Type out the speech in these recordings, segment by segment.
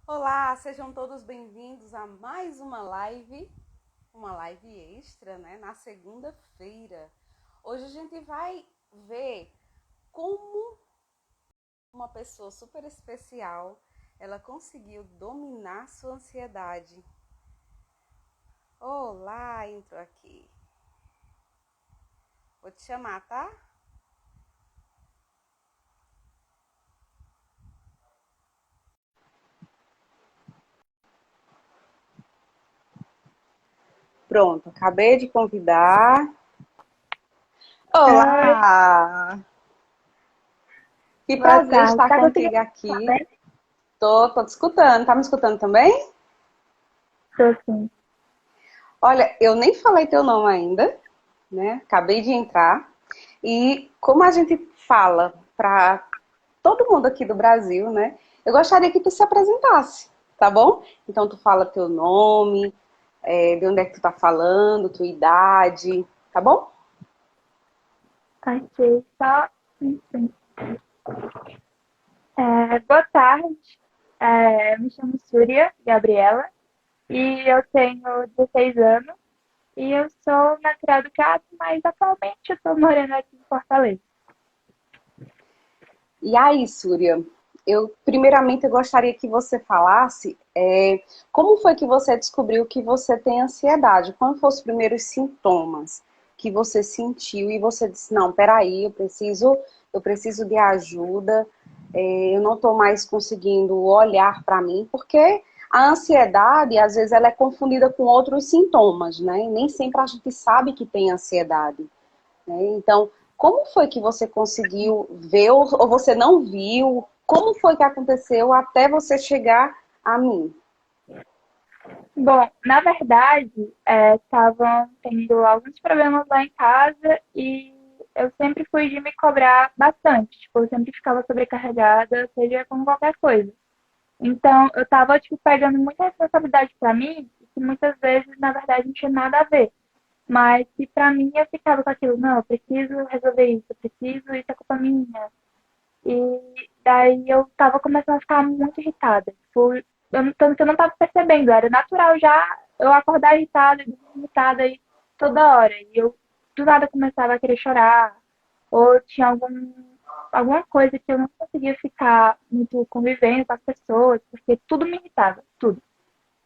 Olá, sejam todos bem-vindos a mais uma live extra, né, na segunda-feira. Hoje a gente vai ver como uma pessoa super especial, ela conseguiu dominar sua ansiedade. Olá, entro aqui. Vou te chamar, tá? Pronto, acabei de convidar. Oi, Olá! Que boa prazer tarde. estar Tá contigo conseguindo me escutar aqui. bem? Tô te escutando. Tá me escutando também? Tô sim. Olha, eu nem falei teu nome ainda, né? Acabei de entrar. E como a gente fala para todo mundo aqui do Brasil, né? Eu gostaria que tu se apresentasse, tá bom? Então tu fala teu nome, de onde é que tu tá falando, tua idade, tá bom? Ok, só enfim. Boa tarde. Eu me chamo Súria Gabriela e eu tenho 16 anos e eu sou natural do Cabo, mas atualmente eu tô morando aqui em Fortaleza. E aí, Súria, primeiramente eu gostaria que você falasse como foi que você descobriu que você tem ansiedade? Quais foram os primeiros sintomas que você sentiu e você disse, não, peraí, eu preciso de ajuda, eu não estou mais conseguindo olhar para mim, porque a ansiedade, às vezes, ela é confundida com outros sintomas, né? E nem sempre a gente sabe que tem ansiedade, né? Então, como foi que você conseguiu ver ou você não viu? Como foi que aconteceu até você chegar a mim? Bom, na verdade, estavam tendo alguns problemas lá em casa e eu sempre fui de me cobrar bastante. Tipo, eu sempre ficava sobrecarregada, seja com qualquer coisa. Então, eu tava, tipo, pegando muita responsabilidade pra mim, que muitas vezes, na verdade, não tinha nada a ver. Mas que pra mim eu ficava com aquilo, não, eu preciso resolver isso, eu preciso, isso é culpa minha. E daí eu tava começando a ficar muito irritada. Tipo, tanto que eu não tava percebendo, era natural já eu acordar irritada, irritada aí toda hora. E eu do nada começava a querer chorar, ou tinha alguma coisa que eu não conseguia ficar muito convivendo com as pessoas, porque tudo me irritava, tudo.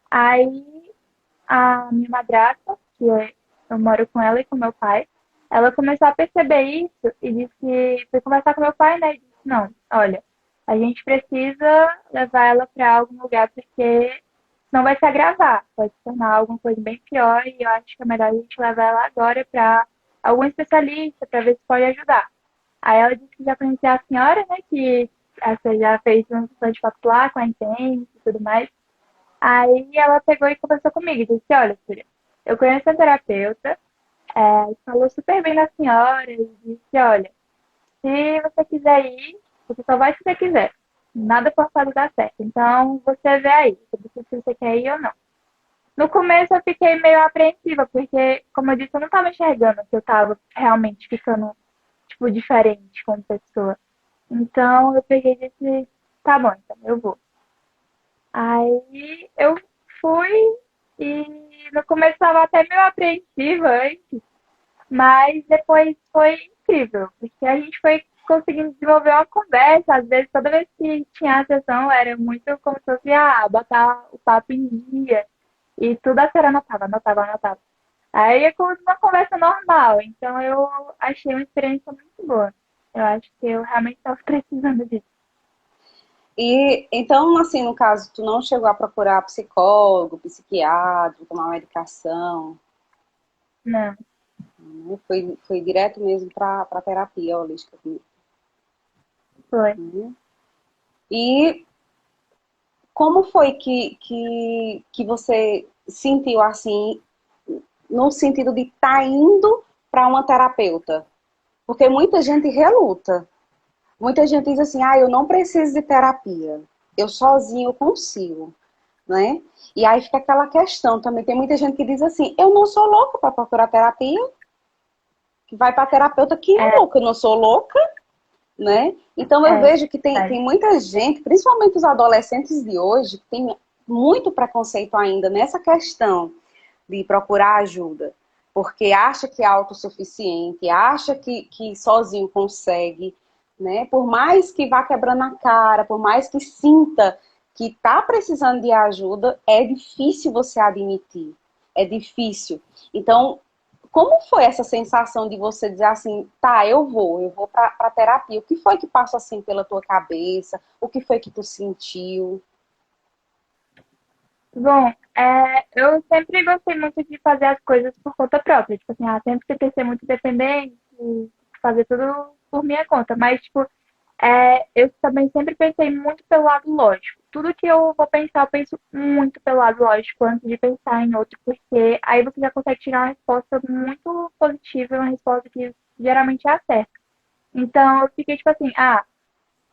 Aí a minha madrasta, eu moro com ela e com meu pai, ela começou a perceber isso e disse, foi conversar com meu pai, né? E disse, não, olha, a gente precisa levar ela para algum lugar porque não vai se agravar, pode se tornar alguma coisa bem pior e eu acho que é melhor a gente levar ela agora para algum especialista para ver se pode ajudar. Aí ela disse que já conhecia a senhora, né? Que essa já fez um de foto lá com a Intense e tudo mais. Aí ela pegou e conversou comigo e disse, olha, filha, eu conheço a terapeuta, falou super bem da senhora e disse, olha, se você quiser ir, você só vai se você quiser. Nada forçado dá certo. Então, você vê aí, se você quer ir ou não. No começo eu fiquei meio apreensiva, porque, como eu disse, eu não estava enxergando que eu estava realmente ficando, tipo, diferente como pessoa. Então, eu peguei e disse, tá bom, então eu vou. Aí eu fui e no começo estava até meio apreensiva antes, mas depois foi incrível, porque a gente foi conseguindo desenvolver uma conversa, às vezes toda vez que tinha a sessão era muito como se fosse botar o papo em dia e tudo a senhora anotava, anotava, anotava. Aí é como uma conversa normal, então eu achei uma experiência muito boa. Eu acho que eu realmente estava precisando disso. E então, assim, no caso, tu não chegou a procurar psicólogo, psiquiatra, tomar medicação, Não, né? Foi direto mesmo para terapia holística comigo, foi. né? E como foi que você sentiu assim, no sentido de estar indo para uma terapeuta? Porque muita gente reluta. Muita gente diz assim, eu não preciso de terapia. Eu sozinho consigo, né? E aí fica aquela questão também. Tem muita gente que diz assim, eu não sou louca para procurar terapia, que vai para terapeuta que é É, louca. Eu não sou louca, né? Então eu É, vejo que tem muita gente, principalmente os adolescentes de hoje, que tem muito preconceito ainda nessa questão de procurar ajuda, porque acha que é autossuficiente, acha que sozinho consegue, né? Por mais que vá quebrando a cara, por mais que sinta que está precisando de ajuda, é difícil você admitir, é difícil. Então, como foi essa sensação de você dizer assim, tá, eu vou para terapia? O que foi que passou assim pela tua cabeça? O que foi que tu sentiu? bom, eu sempre gostei muito de fazer as coisas por conta própria. Tipo assim, sempre tentei ser muito independente, fazer tudo por minha conta. Mas, tipo, eu também sempre pensei muito pelo lado lógico. Tudo que eu vou pensar, eu penso muito pelo lado lógico antes de pensar em outro, porque aí você já consegue tirar uma resposta muito positiva, uma resposta que geralmente é a certa. Então, eu fiquei tipo assim,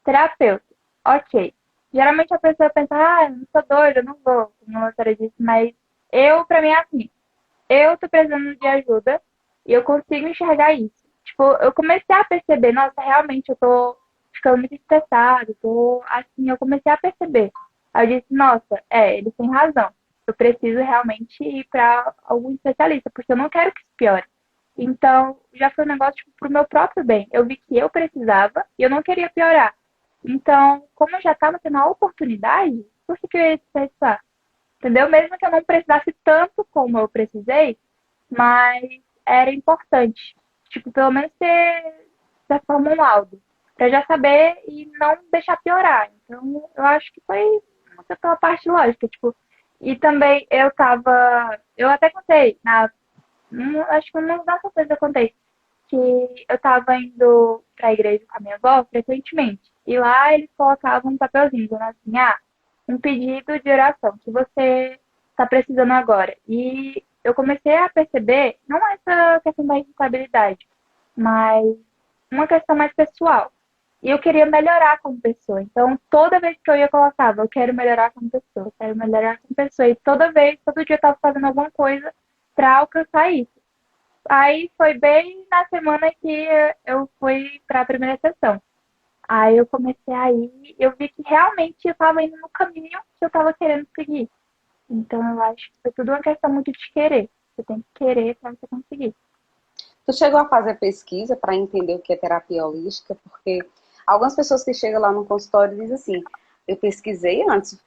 terapeuta, ok. Geralmente a pessoa pensa, eu não sou doida, eu não vou, como a senhora disse, mas pra mim é assim, eu tô precisando de ajuda e eu consigo enxergar isso. Tipo, eu comecei a perceber, nossa, realmente eu tô ficando muito estressada, tô assim, eu comecei a perceber. Aí eu disse, nossa, eles têm razão. Eu preciso realmente ir para algum especialista, porque eu não quero que isso piore. Então, já foi um negócio tipo, pro meu próprio bem. Eu vi que eu precisava e eu não queria piorar. Então, como eu já estava tendo a oportunidade, por que eu ia desperdiçar? Entendeu? Mesmo que eu não precisasse tanto como eu precisei, mas era importante. Tipo, pelo menos ter dessa forma um laudo. Pra já saber e não deixar piorar. Então, eu acho que foi muito pela parte lógica, tipo. E também eu tava. Eu até contei, acho que não dá certeza eu contei, que eu tava indo pra igreja com a minha avó frequentemente. E lá eles colocavam um papelzinho, dizendo assim, um pedido de oração que você está precisando agora. E eu comecei a perceber, não essa questão da instabilidade, mas uma questão mais pessoal. E eu queria melhorar como pessoa. Então, toda vez que eu ia, colocava, eu quero melhorar como pessoa, eu quero melhorar como pessoa. E toda vez, todo dia eu estava fazendo alguma coisa para alcançar isso. Aí foi bem na semana que eu fui para a primeira sessão. Aí eu comecei a ir, eu vi que realmente eu estava indo no caminho que eu estava querendo seguir. Então eu acho que foi tudo uma questão muito de querer. Você tem que querer para você conseguir. Tu chegou a fazer pesquisa para entender o que é terapia holística? Porque algumas pessoas que chegam lá no consultório dizem assim, eu pesquisei antes.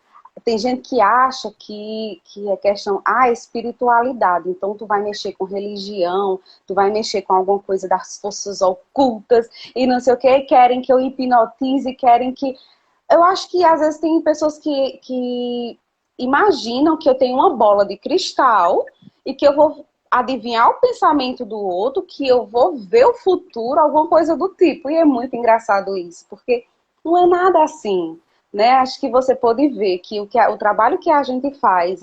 Tem gente que acha que é questão, espiritualidade. Então tu vai mexer com religião, tu vai mexer com alguma coisa das forças ocultas e não sei o que, querem que eu hipnotize, querem que... Eu acho que às vezes tem pessoas que imaginam que eu tenho uma bola de cristal e que eu vou adivinhar o pensamento do outro, que eu vou ver o futuro, alguma coisa do tipo. E é muito engraçado isso, porque não é nada assim, né? Acho que você pode ver que o trabalho que a gente faz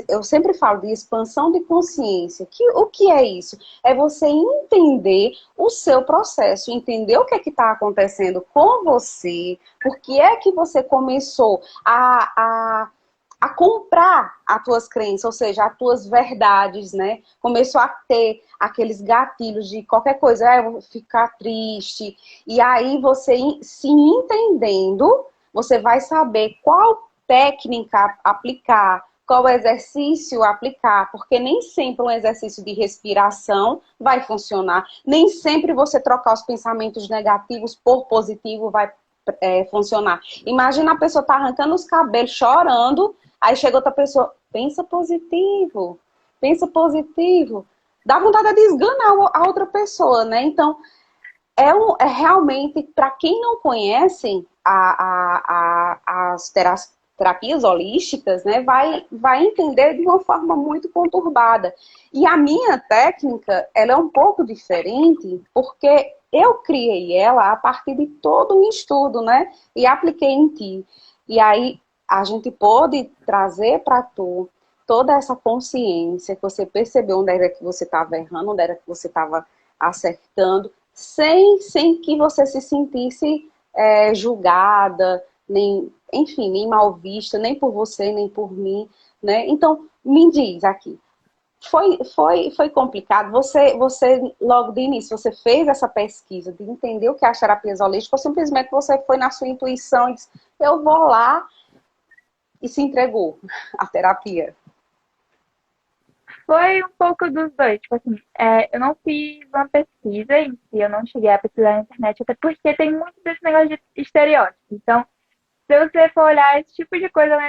eu sempre falo de expansão de consciência. O que é isso? É você entender o seu processo, entender o que é que está acontecendo com você, por que é que você começou a comprar as tuas crenças, ou seja, as tuas verdades, né? Começou a ter aqueles gatilhos de qualquer coisa, eu vou ficar triste. E aí você se entendendo, você vai saber qual técnica aplicar, qual exercício aplicar, porque nem sempre um exercício de respiração vai funcionar, nem sempre você trocar os pensamentos negativos por positivo vai funcionar. Imagina a pessoa tá arrancando os cabelos, chorando, aí chega outra pessoa, pensa positivo. Dá vontade de esganar a outra pessoa, né? Então, é realmente, para quem não conhece as terapias holísticas, né, vai entender de uma forma muito conturbada. E a minha técnica, ela é um pouco diferente, porque eu criei ela a partir de todo um estudo, né, e apliquei em ti. E aí a gente pôde trazer para tu toda essa consciência, que você percebeu onde era que você estava errando, onde era que você estava acertando, sem que você se sentisse julgada, nem, enfim, nem mal vista, nem por você, nem por mim, né? Então, me diz aqui, foi complicado. Você, logo de início, você fez essa pesquisa de entender o que é as terapias holísticas, ou simplesmente você foi na sua intuição e disse, eu vou lá e se entregou à terapia? Foi um pouco dos dois. Tipo assim, eu não fiz uma pesquisa em si, eu não cheguei a pesquisar na internet, até porque tem muito desse negócio de estereótipo. Então, se você for olhar esse tipo de coisa, né,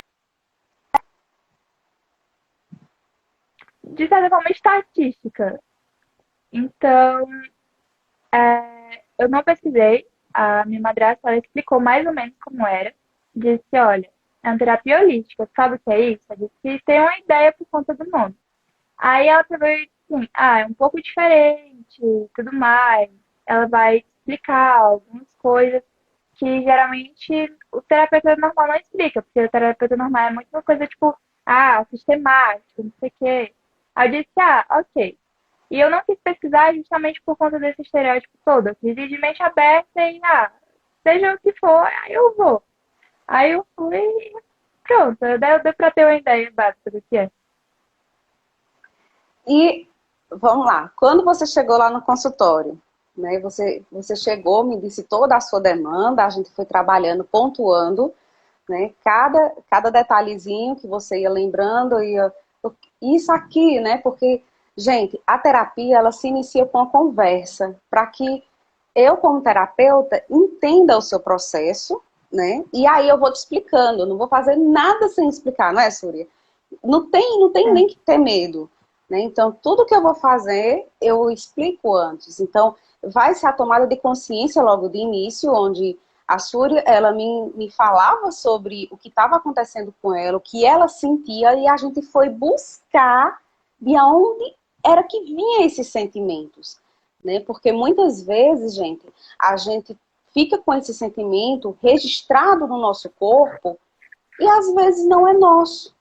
de certa forma, estatística. Então, eu não pesquisei. A minha madrasta, ela explicou mais ou menos como era. Disse, olha, é uma terapia holística. Sabe o que é isso? Ela disse que tem uma ideia por conta do nome. Aí ela pegou e disse assim, é um pouco diferente, tudo mais. Ela vai explicar algumas coisas que geralmente o terapeuta normal não explica, porque o terapeuta normal é muito uma coisa tipo, sistemática, não sei o quê. Aí eu disse, ok. E eu não quis pesquisar justamente por conta desse estereótipo todo. Eu quis ir de mente aberta e, seja o que for, aí eu vou. Aí eu fui e pronto, deu pra ter uma ideia básica do que é. E vamos lá, quando você chegou lá no consultório, né? Você chegou, me disse toda a sua demanda, a gente foi trabalhando, pontuando, né? Cada detalhezinho que você ia lembrando, isso aqui, né? Porque, gente, a terapia, ela se inicia com uma conversa, para que eu, como terapeuta, entenda o seu processo, né? E aí eu vou te explicando, eu não vou fazer nada sem explicar, não é, Súria? Não tem nem que ter medo, né? Então, tudo que eu vou fazer, eu explico antes. Então, vai ser a tomada de consciência logo de início, onde a Súria, ela me falava sobre o que estava acontecendo com ela, o que ela sentia, e a gente foi buscar de onde era que vinha esses sentimentos, né? Porque muitas vezes, gente, a gente fica com esse sentimento registrado no nosso corpo e às vezes não é nosso.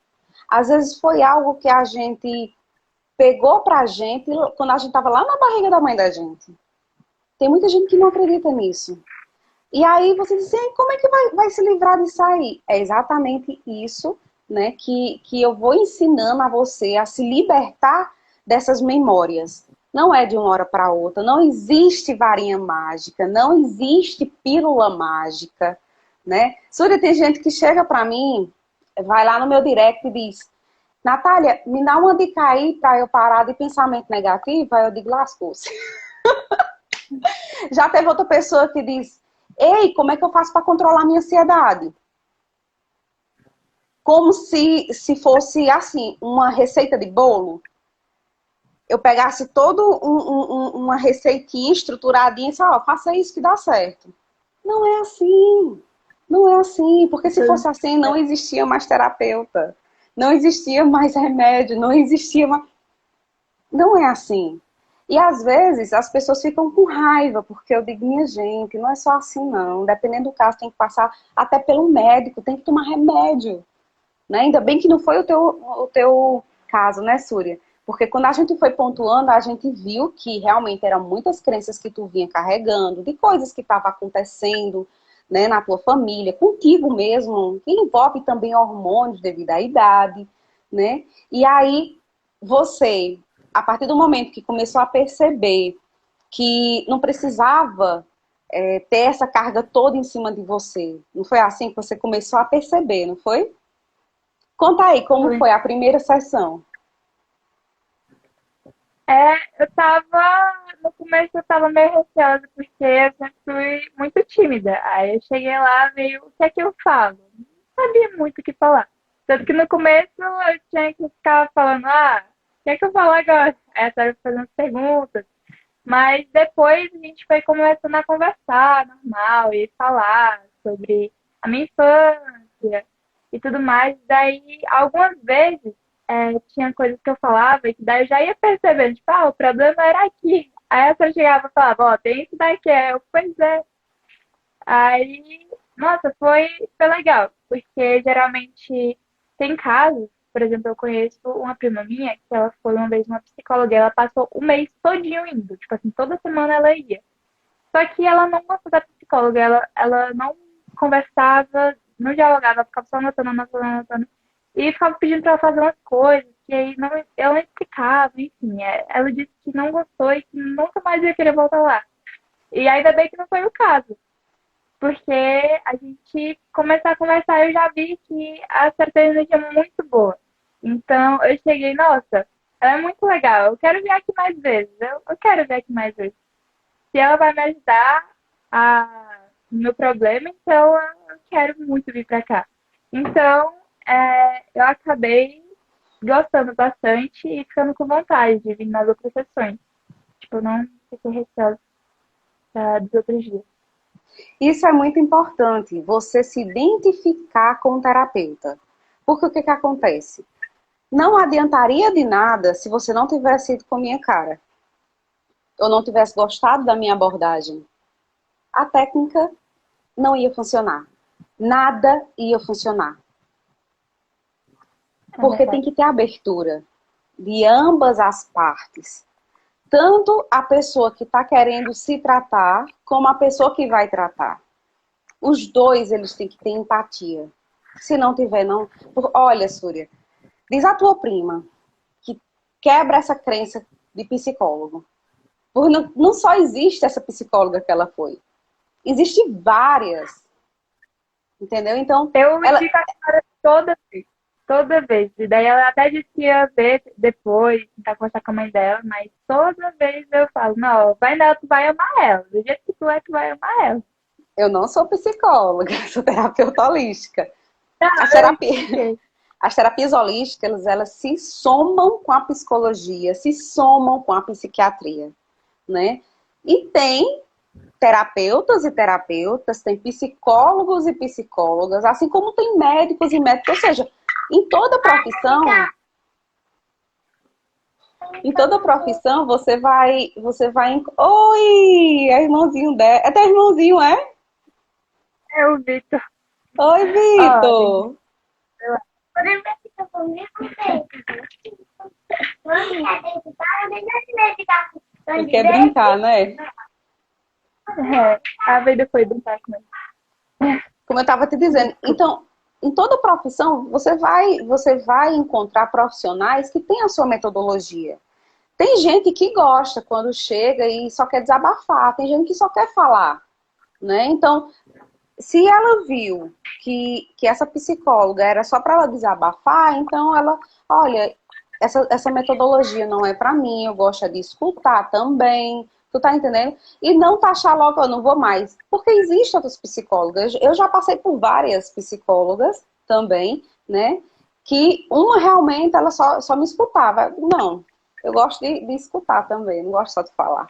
Às vezes foi algo que a gente pegou pra gente quando a gente estava lá na barriga da mãe da gente. Tem muita gente que não acredita nisso. E aí você diz assim, como é que vai se livrar disso aí? É exatamente isso, né, que eu vou ensinando a você a se libertar dessas memórias. Não é de uma hora para outra, não existe varinha mágica, não existe pílula mágica, né? Súria, tem gente que chega para mim, vai lá no meu direct e diz, Natália, me dá uma dica aí para eu parar de pensamento negativo? Aí eu digo, lascou-se. Já teve outra pessoa que diz, ei, como é que eu faço para controlar a minha ansiedade? Como se fosse, assim, uma receita de bolo. Eu pegasse toda uma receitinha estruturadinha e disse, faça isso que dá certo. Não é assim. Não é assim. Porque se fosse assim, não existia mais terapeuta. Não existia mais remédio. Não existia mais... Não é assim. E às vezes as pessoas ficam com raiva, porque eu digo, minha gente, não é só assim não. Dependendo do caso, tem que passar até pelo médico, tem que tomar remédio. Né? Ainda bem que não foi o teu caso, né, Súria? Porque quando a gente foi pontuando, a gente viu que realmente eram muitas crenças que tu vinha carregando, de coisas que estavam acontecendo, né, na tua família, contigo mesmo, que envolve também hormônios devido à idade, né? E aí, você, a partir do momento que começou a perceber que não precisava ter essa carga toda em cima de você, não foi assim que você começou a perceber, não foi? Conta aí, como foi a primeira sessão? No começo eu tava meio receosa, porque eu sempre fui muito tímida. Aí eu cheguei lá, meio, o que é que eu falo? Não sabia muito o que falar. Tanto que no começo eu tinha que ficar falando, o que é que eu falo agora? Aí eu tava fazendo perguntas. Mas depois a gente foi começando a conversar, normal, e falar sobre a minha infância e tudo mais. Daí, algumas vezes, tinha coisas que eu falava e que daí eu já ia percebendo, tipo, o problema era aqui. Aí a pessoa chegava e falava, tem isso daqui. Pois é. Aí, nossa, foi legal, porque geralmente tem casos, por exemplo, eu conheço uma prima minha que ela foi uma vez uma psicóloga, e ela passou o mês todinho indo, tipo assim, toda semana ela ia. Só que ela não gostou da psicóloga, ela não conversava, não dialogava, ficava só anotando, anotando, anotando. E ficava pedindo pra ela fazer umas coisas E aí eu não explicava, enfim. Ela disse que não gostou e que nunca mais ia querer voltar lá. E ainda bem que não foi o caso. Porque a gente começar a conversar, eu já vi que a sertaneja é muito boa. Então eu cheguei, nossa, ela é muito legal, eu quero vir aqui mais vezes, eu quero vir aqui mais vezes. Se ela vai me ajudar no meu problema, então eu quero muito vir pra cá. Então eu acabei gostando bastante e ficando com vontade de vir nas outras sessões. Tipo, eu não fiquei receosa dos outros dias. Isso é muito importante, você se identificar com o terapeuta. Porque o que que acontece? Não adiantaria de nada se você não tivesse ido com a minha cara. Ou não tivesse gostado da minha abordagem. A técnica não ia funcionar. Nada ia funcionar. É Porque tem verdade. que ter abertura de ambas as partes. Tanto a pessoa que está querendo se tratar, como a pessoa que vai tratar. Os dois, eles têm que ter empatia. Se não tiver, não... Olha, Súria, diz a tua prima que quebra essa crença de psicólogo. Porque não só existe essa psicóloga que ela foi. Existem várias. Entendeu? Então, Eu ela... indico a senhora toda vez. Toda vez. E daí ela até disse que ia ver depois, tentar conversar com a mãe dela, mas toda vez eu falo, não, vai nela, tu vai amar ela. Do jeito que tu é, tu vai amar ela. Eu não sou psicóloga, sou terapeuta holística. Não, As, eu terapia... expliquei. As terapias holísticas, elas se somam com a psicologia, se somam com a psiquiatria, né? E tem terapeutas e terapeutas, tem psicólogos e psicólogas, assim como tem médicos e médicos, ou seja, em toda profissão, você vai, oi, é irmãozinho dela, é teu irmãozinho, é? É o Vitor. Oi, Olha, Vitor. Ele quer brincar, né? A vida foi brincar com ele. Como eu estava te dizendo, então, em toda profissão, você vai encontrar profissionais que têm a sua metodologia. Tem gente que gosta quando chega e só quer desabafar, tem gente que só quer falar, né? Então, se ela viu que essa psicóloga era só para ela desabafar, então ela, olha, essa metodologia não é para mim, eu gosto de escutar também, tu tá entendendo? E não taxar logo, eu não vou mais, porque existem outras psicólogas, eu já passei por várias psicólogas também, né, que uma realmente, ela só me escutava, não, eu gosto de escutar também, não gosto só de falar.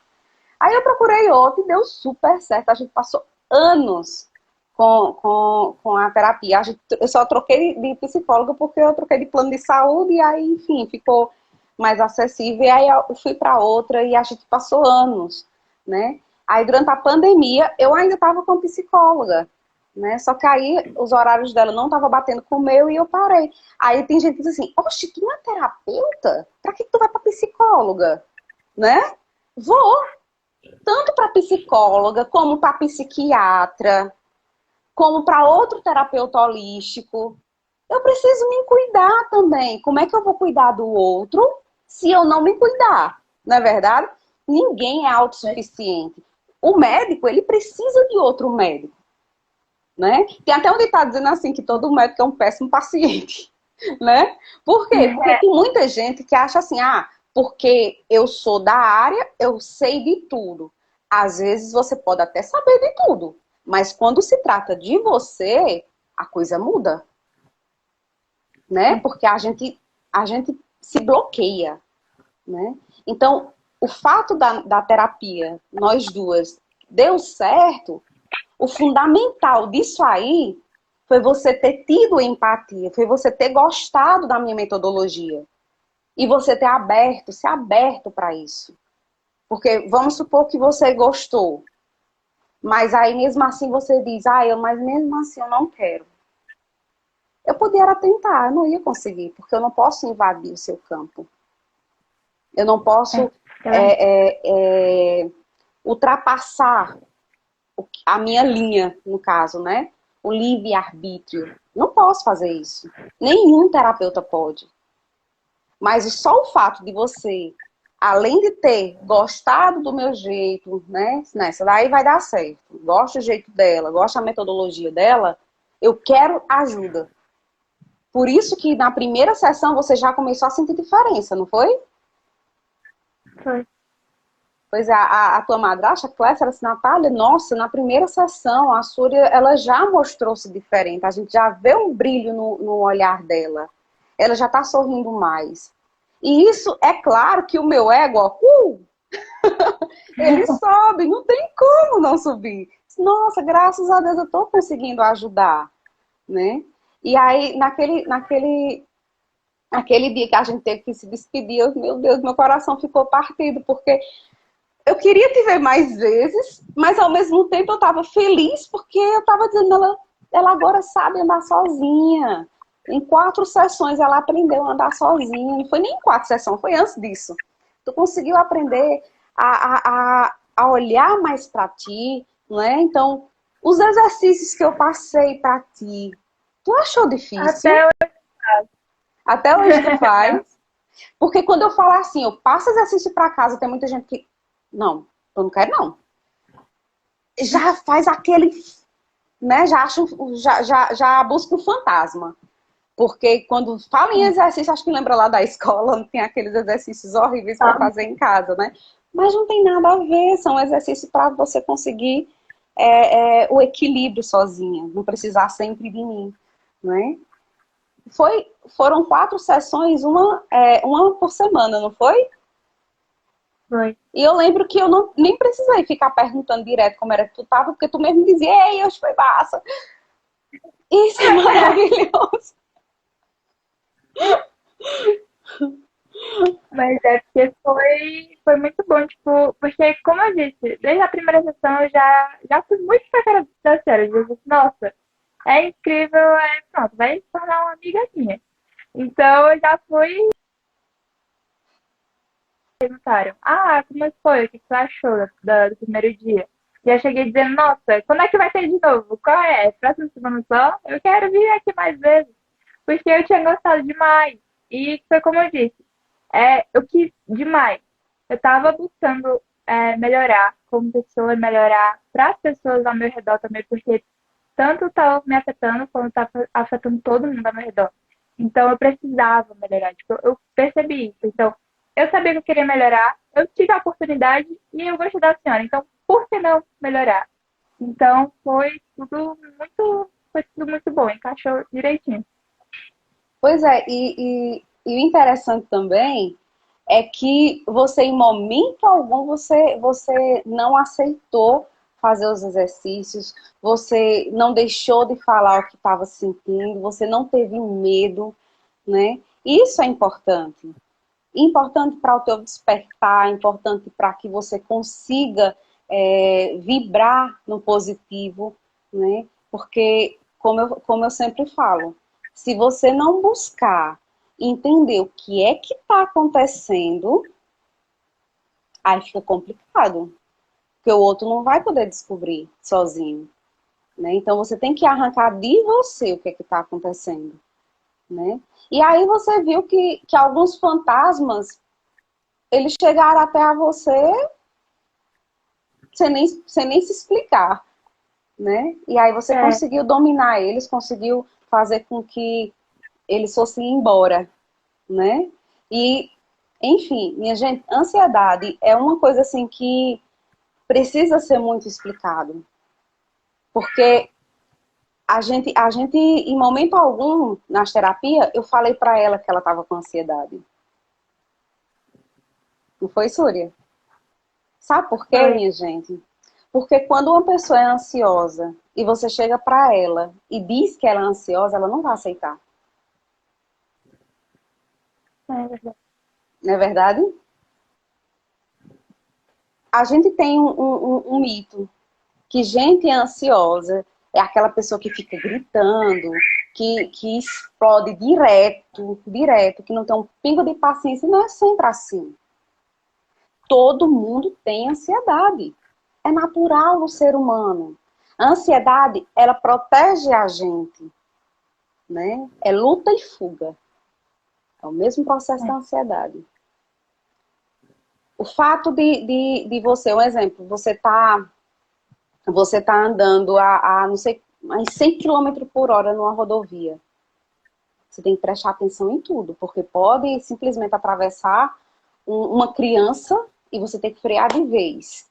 Aí eu procurei outra e deu super certo, a gente passou anos com a terapia. Eu só troquei de psicóloga porque eu troquei de plano de saúde e aí, enfim, ficou mais acessível. E aí eu fui para outra e a gente passou anos, né? Aí durante a pandemia eu ainda estava com psicóloga, né? Só que aí os horários dela não estavam batendo com o meu e eu parei. Aí tem gente que diz assim, oxe, tu não é terapeuta? Pra que tu vai pra psicóloga? Né? Vou, tanto para psicóloga como para psiquiatra, como para outro terapeuta holístico. Eu preciso me cuidar também. Como é que eu vou cuidar do outro se eu não me cuidar? Não é verdade? Ninguém é autossuficiente. O médico, ele precisa de outro médico, né? Tem até um ditado dizendo assim, que todo médico é um péssimo paciente, né? Por quê? Porque tem muita gente que acha assim, porque eu sou da área, eu sei de tudo. Às vezes você pode até saber de tudo, mas quando se trata de você, a coisa muda, né? Porque a gente se bloqueia, né? Então, o fato da terapia, nós duas, deu certo, o fundamental disso aí foi você ter tido empatia, foi você ter gostado da minha metodologia. E você ter aberto, ser aberto para isso. Porque vamos supor que você gostou, mas aí mesmo assim você diz, mas mesmo assim eu não quero. Eu poderia tentar, eu não ia conseguir, porque eu não posso invadir o seu campo. Eu não posso ultrapassar a minha linha, no caso, né? O livre-arbítrio. Não posso fazer isso. Nenhum terapeuta pode. Mas só o fato de você, além de ter gostado do meu jeito, né? Nessa daí vai dar certo. Gosto do jeito dela, gosto da metodologia dela, eu quero ajuda. Por isso que na primeira sessão você já começou a sentir diferença, não foi? Foi. Pois é, a tua madrasta, a Clécia, ela disse, Natália, nossa, na primeira sessão a Súria, ela já mostrou-se diferente. A gente já vê um brilho no olhar dela. Ela já está sorrindo mais. E isso, é claro que o meu ego, ó, ele sobe, não tem como não subir. Nossa, graças a Deus eu estou conseguindo ajudar, né? E aí, naquele dia que a gente teve que se despedir, meu Deus, meu coração ficou partido, porque eu queria te ver mais vezes, mas ao mesmo tempo eu estava feliz, porque eu estava dizendo, ela agora sabe andar sozinha. Em 4 sessões ela aprendeu a andar sozinha. Não foi nem em 4 sessões, foi antes disso. Tu conseguiu aprender a olhar mais para ti, não é? Então, os exercícios que eu passei para ti, tu achou difícil? Até hoje. Até hoje tu faz? Porque quando eu falar assim, eu passo exercício para casa, tem muita gente que, não, eu não quero não. Já faz aquele, né? Já busca o fantasma. Porque quando fala em exercício, acho que lembra lá da escola, tem aqueles exercícios horríveis para fazer em casa, né? Mas não tem nada a ver, são exercícios para você conseguir o equilíbrio sozinha, não precisar sempre de mim, né? Foram 4 sessões, uma por semana, não foi? Foi. E eu lembro que eu nem precisei ficar perguntando direto como era que tu tava, porque tu mesmo dizia, ei, hoje foi massa. Isso é maravilhoso. Mas é porque foi muito bom, tipo, porque, como eu disse, desde a primeira sessão eu já fui muito pra cara da série. Eu disse, nossa, é incrível, pronto, vai se tornar uma amiga minha. Então eu já fui e perguntaram, como é que foi? O que você achou do primeiro dia? E eu cheguei dizendo, nossa, quando é que vai ter de novo? Qual é? Próxima semana só? Eu quero vir aqui mais vezes. Porque eu tinha gostado demais. E foi como eu disse, eu quis demais. Eu estava buscando melhorar como pessoa, melhorar para as pessoas ao meu redor também, porque tanto estava me afetando como estava afetando todo mundo ao meu redor. Então eu precisava melhorar. Tipo, eu percebi isso. Então, eu sabia que eu queria melhorar, eu tive a oportunidade e eu gostei da senhora. Então, por que não melhorar? Então, foi tudo muito bom, encaixou direitinho. Pois é, e o interessante também é que você, em momento algum, você não aceitou fazer os exercícios, você não deixou de falar o que estava sentindo, você não teve medo, né? Isso é importante. Importante para o teu despertar, importante para que você consiga vibrar no positivo, né? Porque, como eu sempre falo, se você não buscar entender o que é que está acontecendo, aí fica complicado, porque o outro não vai poder descobrir sozinho, né? Então você tem que arrancar de você o que é que está acontecendo, né? E aí você viu que alguns fantasmas, eles chegaram até a você sem nem se explicar, né? E aí você É, conseguiu dominar eles, conseguiu fazer com que eles fossem embora, né? E, enfim, minha gente, ansiedade é uma coisa assim que precisa ser muito explicado. Porque a gente, em momento algum, nas terapias, eu falei para ela que ela estava com ansiedade. Não foi, Súria? Sabe por quê, foi. minha gente? Porque quando uma pessoa é ansiosa e você chega para ela e diz que ela é ansiosa, ela não vai aceitar. É verdade. Não é verdade? A gente tem um mito que gente ansiosa é aquela pessoa que fica gritando, que explode direto, que não tem um pingo de paciência. Não é sempre assim. Todo mundo tem ansiedade. É natural no ser humano. A ansiedade, ela protege a gente, né? É luta e fuga. É o mesmo processo da ansiedade. O fato de você, um exemplo, você tá andando não sei, a 100 km por hora numa rodovia. Você tem que prestar atenção em tudo, porque pode simplesmente atravessar uma criança e você tem que frear de vez,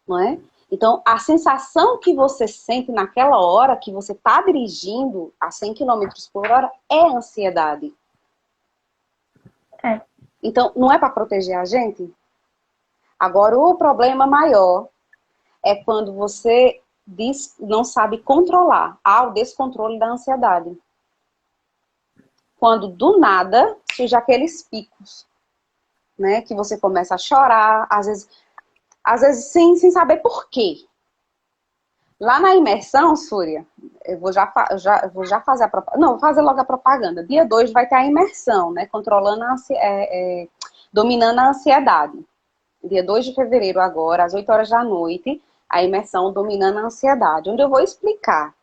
não é? Então, a sensação que você sente naquela hora que você está dirigindo a 100 km por hora é ansiedade. É. Então, não é para proteger a gente? Agora, o problema maior é quando você não sabe controlar. Há o descontrole da ansiedade. Quando, do nada, surge aqueles picos, né? Que você começa a chorar, às vezes sem saber por quê. Lá na imersão, Súria, eu vou já fazer a propaganda. Não, vou fazer logo a propaganda. Dia 2 vai ter a imersão, né? Dominando a ansiedade. Dia 2 de fevereiro agora, às 8 horas da noite, a imersão Dominando a Ansiedade, onde eu vou explicar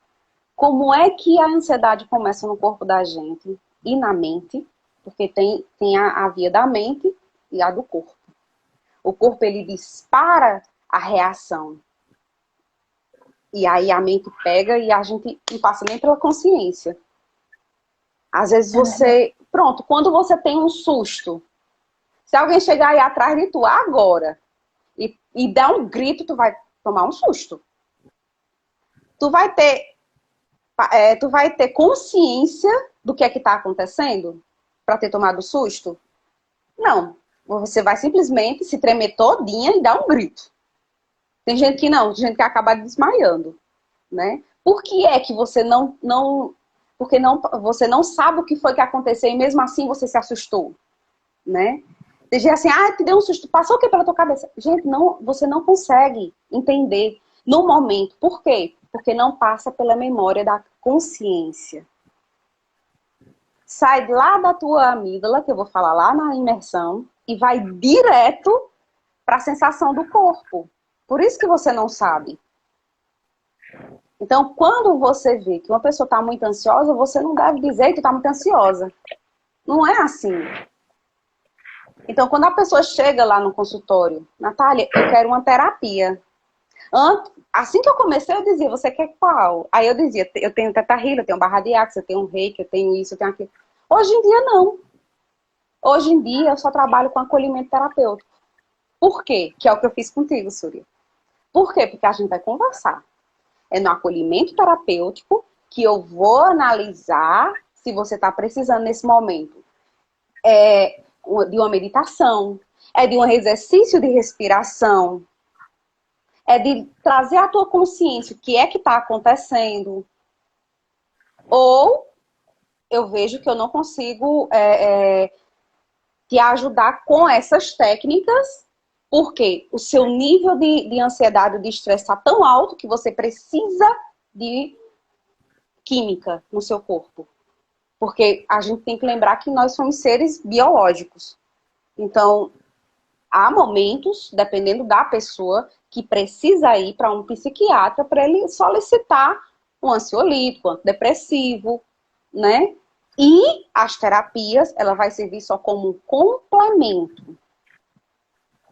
como é que a ansiedade começa no corpo da gente e na mente, porque tem a via da mente e a do corpo. O corpo, ele dispara a reação. E aí a mente pega e a gente não passa nem pela consciência. Às vezes pronto, quando você tem um susto, se alguém chegar aí atrás de tu agora e dar um grito, tu vai tomar um susto. Tu vai ter consciência do que é que está acontecendo para ter tomado susto? Não. Você vai simplesmente se tremer todinha e dar um grito. Tem gente que não, tem gente que acaba desmaiando, né? Por que é que você você não sabe o que foi que aconteceu e mesmo assim você se assustou, né? Tem gente assim, te deu um susto, passou o que pela tua cabeça? Gente, não, você não consegue entender no momento. Por quê? Porque não passa pela memória da consciência. Sai lá da tua amígdala, que eu vou falar lá na imersão, e vai direto para a sensação do corpo. Por isso que você não sabe. Então, quando você vê que uma pessoa está muito ansiosa, você não deve dizer que está muito ansiosa. Não é assim. Então, quando a pessoa chega lá no consultório, Natália, eu quero uma terapia. Assim que eu comecei, eu dizia, você quer qual? Aí eu dizia, eu tenho Teta Healing, eu tenho Barra de Axis, eu tenho um Reiki, eu tenho isso, eu tenho aquilo. Hoje em dia, não. Hoje em dia, eu só trabalho com acolhimento terapêutico. Por quê? Que é o que eu fiz contigo, Súria. Por quê? Porque a gente vai conversar. É no acolhimento terapêutico que eu vou analisar se você está precisando nesse momento. De uma meditação, é de um exercício de respiração, é de trazer à tua consciência o que é que está acontecendo. Ou eu vejo que eu não consigo te ajudar com essas técnicas, porque o seu nível de ansiedade, de estresse está tão alto que você precisa de química no seu corpo. Porque a gente tem que lembrar que nós somos seres biológicos. Então, há momentos, dependendo da pessoa, que precisa ir para um psiquiatra para ele solicitar um ansiolítico, um antidepressivo, né? E as terapias, ela vai servir só como um complemento,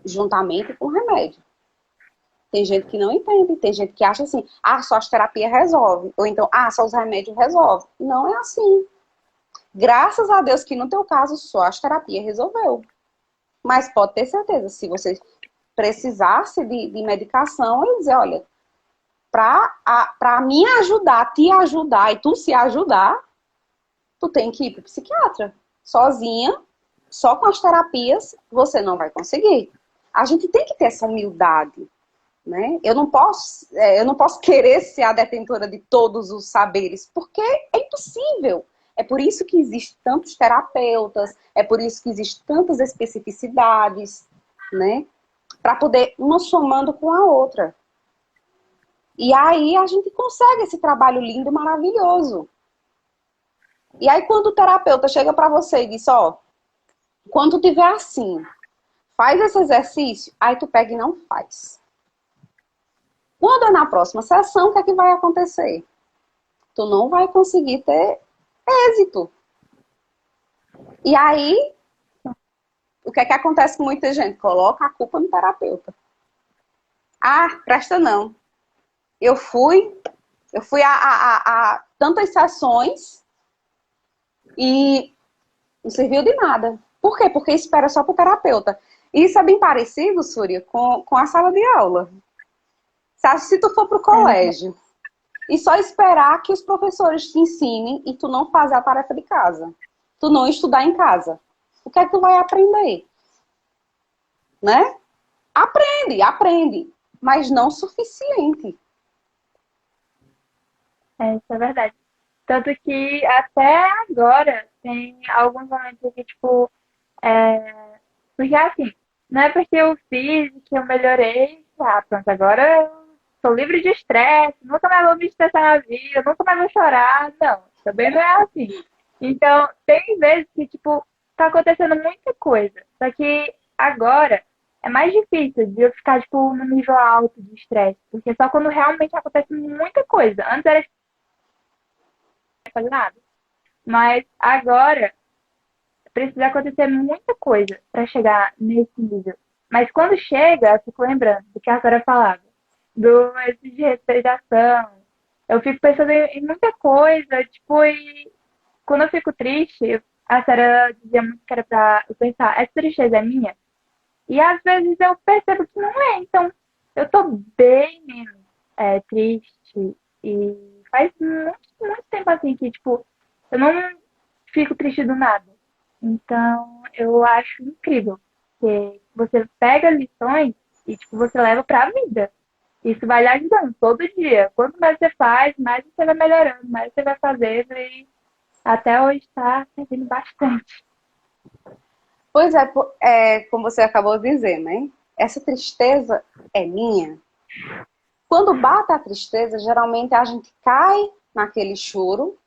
juntamente com o remédio. Tem gente que não entende, tem gente que acha assim, só as terapias resolvem, ou então, só os remédios resolvem. Não é assim. Graças a Deus que no teu caso só as terapias resolveu. Mas pode ter certeza, se você precisasse de medicação, eu ia dizer, olha, para me ajudar, te ajudar e tu se ajudar, tu tem que ir para o psiquiatra. Sozinha, só com as terapias, você não vai conseguir. A gente tem que ter essa humildade, né? Eu não posso querer ser a detentora de todos os saberes, porque é impossível. É por isso que existem tantos terapeutas, é por isso que existem tantas especificidades, né? Para poder uma somando com a outra. E aí a gente consegue esse trabalho lindo, maravilhoso. E aí quando o terapeuta chega para você e diz, quando tu tiver assim, faz esse exercício, aí tu pega e não faz. Quando é na próxima sessão, o que é que vai acontecer? Tu não vai conseguir ter êxito. E aí, o que é que acontece com muita gente? Coloca a culpa no terapeuta. Ah, presta não. Eu fui a tantas sessões e não serviu de nada. Por quê? Porque espera só para o terapeuta. E isso é bem parecido, Súria, com a sala de aula. Se tu for para o colégio e só esperar que os professores te ensinem e tu não fazer a tarefa de casa, tu não estudar em casa, o que é que tu vai aprender? Né? Aprende, mas não o suficiente. Isso é verdade. Tanto que até agora tem alguns momentos que, tipo, porque assim, não é porque eu fiz que eu melhorei, pronto, agora eu sou livre de estresse, nunca mais vou me estressar na vida, nunca mais vou chorar. Não, também não é assim. Então, tem vezes que, tipo, tá acontecendo muita coisa. Só que agora é mais difícil de eu ficar, tipo, no nível alto de estresse. Porque só quando realmente acontece muita coisa. Antes era fazer nada. Mas agora precisa acontecer muita coisa para chegar nesse nível. Mas quando chega, eu fico lembrando do que a Sara falava, do exercício de respiração. Eu fico pensando em muita coisa, tipo, e quando eu fico triste, a Sara dizia muito que era pra eu pensar, essa tristeza é minha? E às vezes eu percebo que não é, então eu tô bem menos triste e faz muito, muito tempo assim que, tipo, eu não fico triste do nada. Então, eu acho incrível que você pega lições e, tipo, você leva pra vida. Isso vai lhe ajudando todo dia. Quanto mais você faz, mais você vai melhorando, mais você vai fazendo e até hoje está servindo bastante. Pois como você acabou de dizer, né? Essa tristeza é minha. Quando bate a tristeza, geralmente a gente cai naquele choro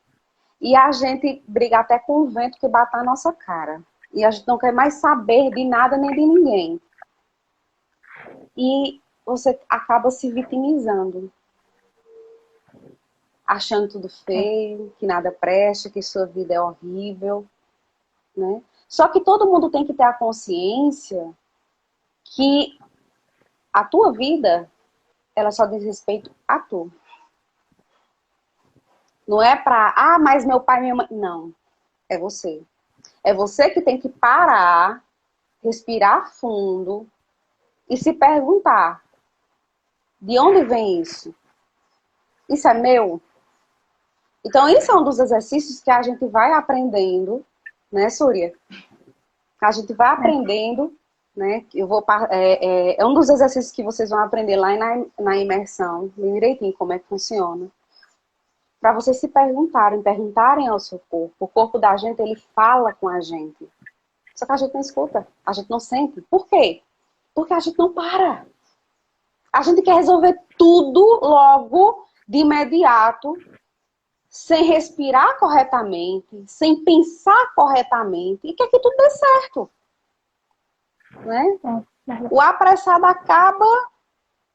e a gente briga até com o vento que bate na nossa cara. E a gente não quer mais saber de nada nem de ninguém. E você acaba se vitimizando, achando tudo feio, que nada presta, que sua vida é horrível, né? Só que todo mundo tem que ter a consciência que a tua vida, ela só diz respeito a tu. Não é mas meu pai e minha mãe. Não, é você. É você que tem que parar, respirar fundo e se perguntar: de onde vem isso? Isso é meu? Então, isso é um dos exercícios que a gente vai aprendendo, né, Súria? A gente vai aprendendo, né? É um dos exercícios que vocês vão aprender lá na imersão, bem direitinho como é que funciona. Para vocês se perguntarem ao seu corpo. O corpo da gente, ele fala com a gente. Só que a gente não escuta, a gente não sente. Por quê? Porque a gente não para. A gente quer resolver tudo logo, de imediato, sem respirar corretamente, sem pensar corretamente, e quer que tudo dê certo. Né? O apressado acaba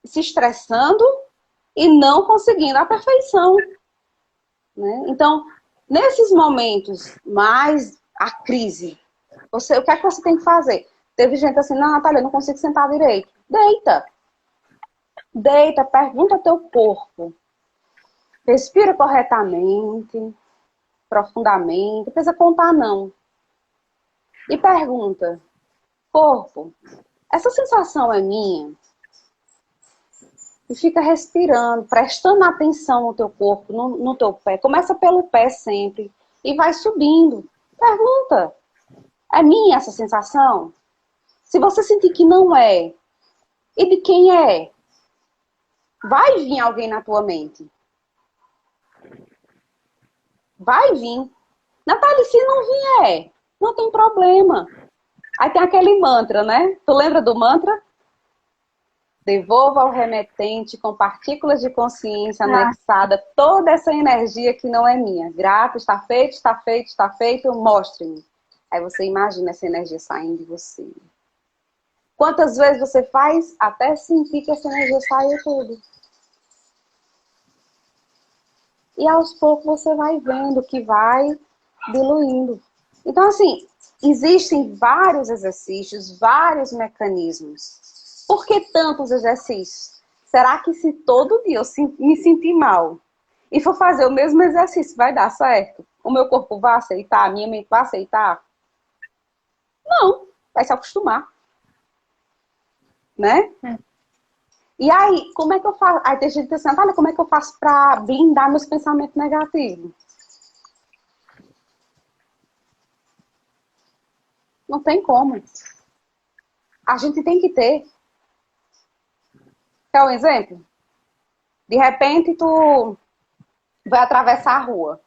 se estressando e não conseguindo a perfeição. Né? Então, nesses momentos mais a crise, o que é que você tem que fazer? Teve gente assim, não, Natália, eu não consigo sentar direito. Deita, pergunta ao teu corpo. Respira corretamente, profundamente, não precisa contar não. E pergunta, corpo, essa sensação é minha? E fica respirando, prestando atenção no teu corpo, no teu pé. Começa pelo pé sempre e vai subindo. Pergunta, é minha essa sensação? Se você sentir que não é, e de quem é? Vai vir alguém na tua mente. Vai vir. Natália, se não vier, não tem problema. Aí tem aquele mantra, né? Tu lembra do mantra? Devolva ao remetente com partículas de consciência anexada toda essa energia que não é minha. Grato, está feito, está feito, está feito, mostre-me. Aí você imagina essa energia saindo de você. Quantas vezes você faz até sentir que essa energia saiu tudo? E aos poucos você vai vendo que vai diluindo. Então, assim, Existem vários exercícios, vários mecanismos. Por que tantos exercícios? Será que se todo dia eu me sentir mal e for fazer o mesmo exercício, vai dar certo? O meu corpo vai aceitar? A minha mente vai aceitar? Não, vai se acostumar, né? E aí, como é que eu faço? Aí tem gente que diz assim, olha, como é que eu faço para blindar meus pensamentos negativos? Não tem como. A gente tem que ter. Quer um exemplo? De repente, tu vai atravessar a rua.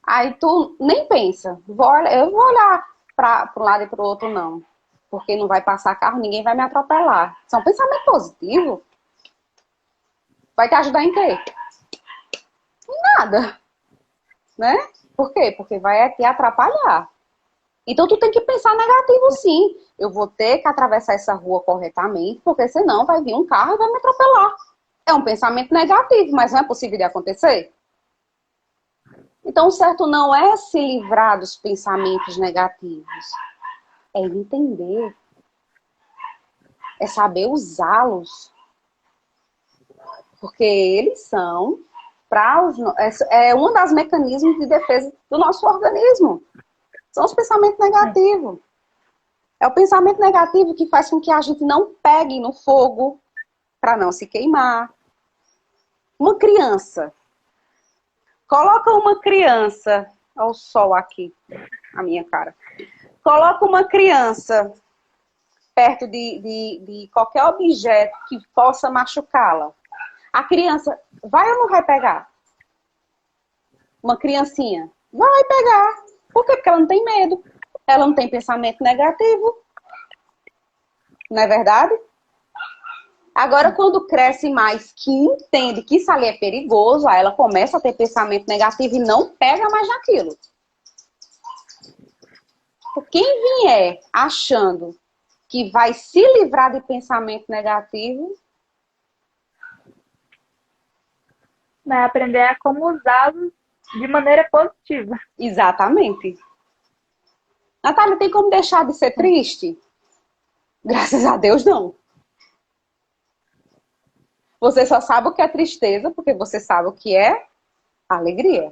Aí tu nem pensa. Eu vou olhar para um lado e para o outro, não. Porque não vai passar carro, ninguém vai me atropelar. Isso é um pensamento positivo. Vai te ajudar em quê? Em nada. Né? Por quê? Porque vai te atrapalhar. Então tu tem que pensar negativo sim. Eu vou ter que atravessar essa rua corretamente, porque senão vai vir um carro e vai me atropelar. É um pensamento negativo, mas não é possível de acontecer? Então o certo não é se livrar dos pensamentos negativos. É entender. É saber usá-los. Porque eles são é um dos mecanismos de defesa do nosso organismo. São os pensamentos negativos. É o pensamento negativo que faz com que a gente não pegue no fogo para não se queimar. Uma criança. Coloca uma criança. Olha o sol aqui, a minha cara. Coloca uma criança perto de qualquer objeto que possa machucá-la. A criança vai ou não vai pegar? Uma criancinha vai pegar. Por quê? Porque ela não tem medo. Ela não tem pensamento negativo. Não é verdade? Agora, quando cresce mais, que entende que isso ali é perigoso, aí ela começa a ter pensamento negativo e não pega mais naquilo. Quem vier achando que vai se livrar de pensamento negativo, Vai aprender a como usá-los de maneira positiva. exatamente. Natália, tem como deixar de ser triste? Graças a Deus, não. Você só sabe o que é tristeza, porque você sabe o que é alegria.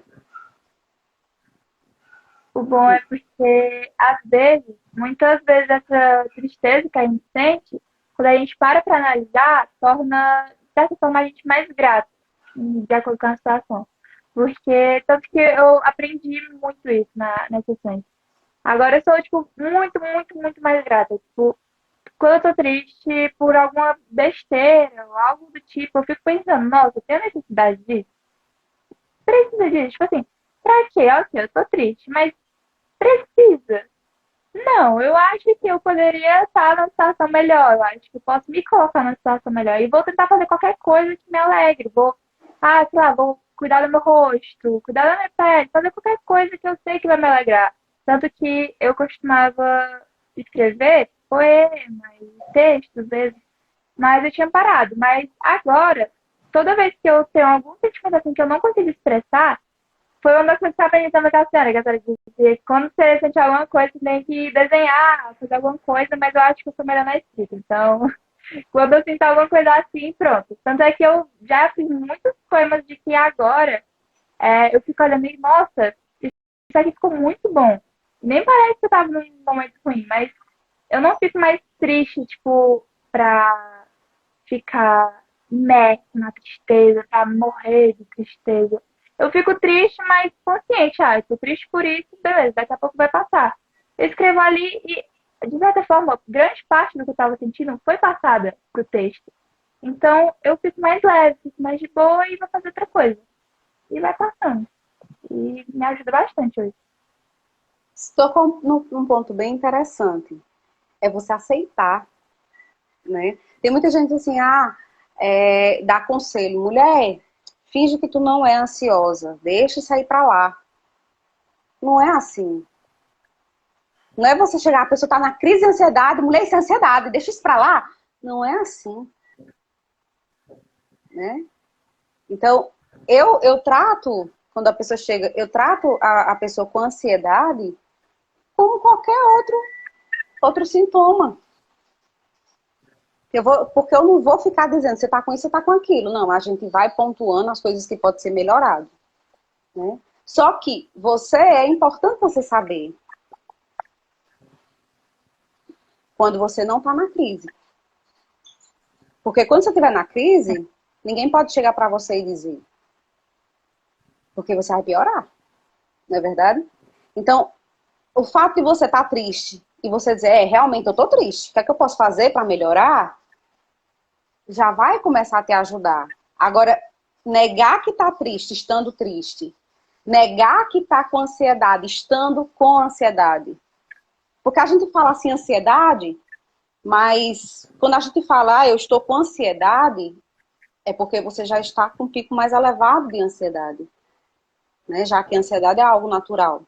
O bom é porque, às vezes, muitas vezes, essa tristeza que a gente sente, quando a gente para analisar, torna, de certa forma, a gente mais grato, de acordo com a situação. Porque, tanto que eu aprendi muito isso nas sessões. Agora eu sou, tipo, muito, muito, muito mais grata. Tipo, quando eu tô triste por alguma besteira ou algo do tipo, eu fico pensando, nossa, eu tenho necessidade disso? Precisa disso? Tipo assim, pra quê? Ok, eu tô triste, mas precisa? Não, eu acho que eu poderia estar numa situação melhor. Eu acho que eu posso me colocar numa situação melhor. E vou tentar fazer qualquer coisa que me alegre. Vou, sei lá, vou cuidar do meu rosto, cuidar da minha pele, fazer qualquer coisa que eu sei que vai me alegrar. Tanto que eu costumava escrever poemas, textos, às vezes, mas eu tinha parado. Mas agora, toda vez que eu tenho algum sentimento assim que eu não consigo expressar, foi uma das coisas que eu aprendi também com a senhora, que a senhora disse que quando você sente alguma coisa, você tem que desenhar, fazer alguma coisa, mas eu acho que eu sou melhor na escrita. Então, quando eu sinto alguma coisa assim, pronto. Tanto é que eu já fiz muitos poemas de que agora eu fico olhando e, nossa, isso aqui ficou muito bom. Nem parece que eu tava num momento ruim, mas eu não fico mais triste, tipo, pra ficar imerso na tristeza, pra morrer de tristeza. Eu fico triste, mas consciente. Eu tô triste por isso, beleza, daqui a pouco vai passar. Eu escrevo ali e, de certa forma, grande parte do que eu estava sentindo foi passada pro texto. Então, eu fico mais leve, fico mais de boa e vou fazer outra coisa. E vai passando. E me ajuda bastante hoje. Estou num ponto bem interessante. É você aceitar, né? Tem muita gente assim, dá conselho. Mulher, finge que tu não é ansiosa. Deixa isso aí pra lá. Não é assim. Não é você chegar, a pessoa tá na crise de ansiedade, mulher, isso é ansiedade, deixa isso pra lá. Não é assim, né? Então, eu trato, quando a pessoa chega, eu trato a pessoa com ansiedade como qualquer outro sintoma. Porque eu não vou ficar dizendo, você está com isso, você está com aquilo. Não, a gente vai pontuando as coisas que podem ser melhoradas. Né? Só que é importante você saber quando você não está na crise. Porque quando você estiver na crise, ninguém pode chegar para você e dizer. Porque você vai piorar. Não é verdade? Então, o fato de você estar triste e você dizer, realmente eu estou triste, o que é que eu posso fazer para melhorar? Já vai começar a te ajudar. Agora, negar que está triste, estando triste. Negar que está com ansiedade, estando com ansiedade. Porque a gente fala assim, ansiedade, mas quando a gente fala, eu estou com ansiedade, é porque você já está com um pico mais elevado de ansiedade. Né? Já que a ansiedade é algo natural.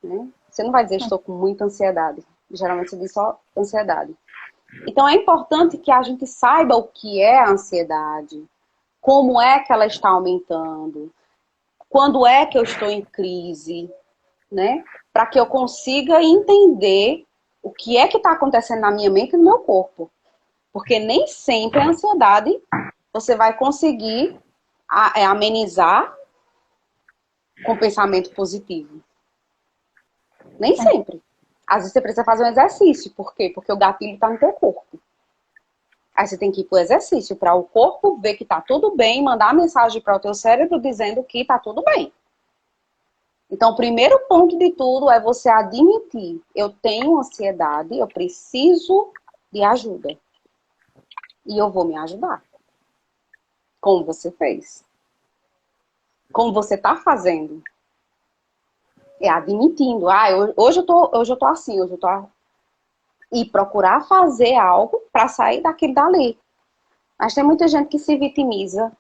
Né? Você não vai dizer, estou com muita ansiedade. Geralmente você diz só ansiedade. Então é importante que a gente saiba o que é a ansiedade, como é que ela está aumentando, quando é que eu estou em crise, né? Para que eu consiga entender o que é que está acontecendo na minha mente e no meu corpo. Porque nem sempre a ansiedade você vai conseguir amenizar com pensamento positivo. Nem sempre. Às vezes você precisa fazer um exercício. Por quê? Porque o gatilho está no teu corpo. Aí você tem que ir para o exercício, para o corpo ver que está tudo bem, mandar a mensagem para o teu cérebro dizendo que está tudo bem. Então, o primeiro ponto de tudo é você admitir. Eu tenho ansiedade, eu preciso de ajuda. E eu vou me ajudar. Como você fez. Como você está fazendo. É admitindo. Hoje eu tô assim, hoje eu tô... E procurar fazer algo para sair daquilo dali. Mas tem muita gente que se vitimiza,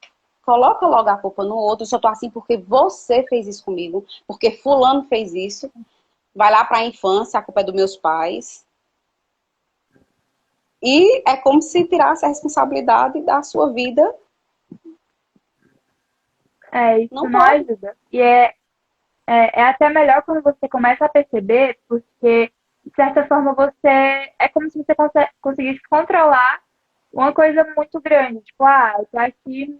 coloca logo a culpa no outro, eu só tô assim porque você fez isso comigo, porque fulano fez isso, vai lá para a infância, a culpa é dos meus pais. E é como se tirasse a responsabilidade da sua vida. Isso não ajuda. E é até melhor quando você começa a perceber, porque, de certa forma, é como se você conseguisse controlar uma coisa muito grande. Tipo, eu tô aqui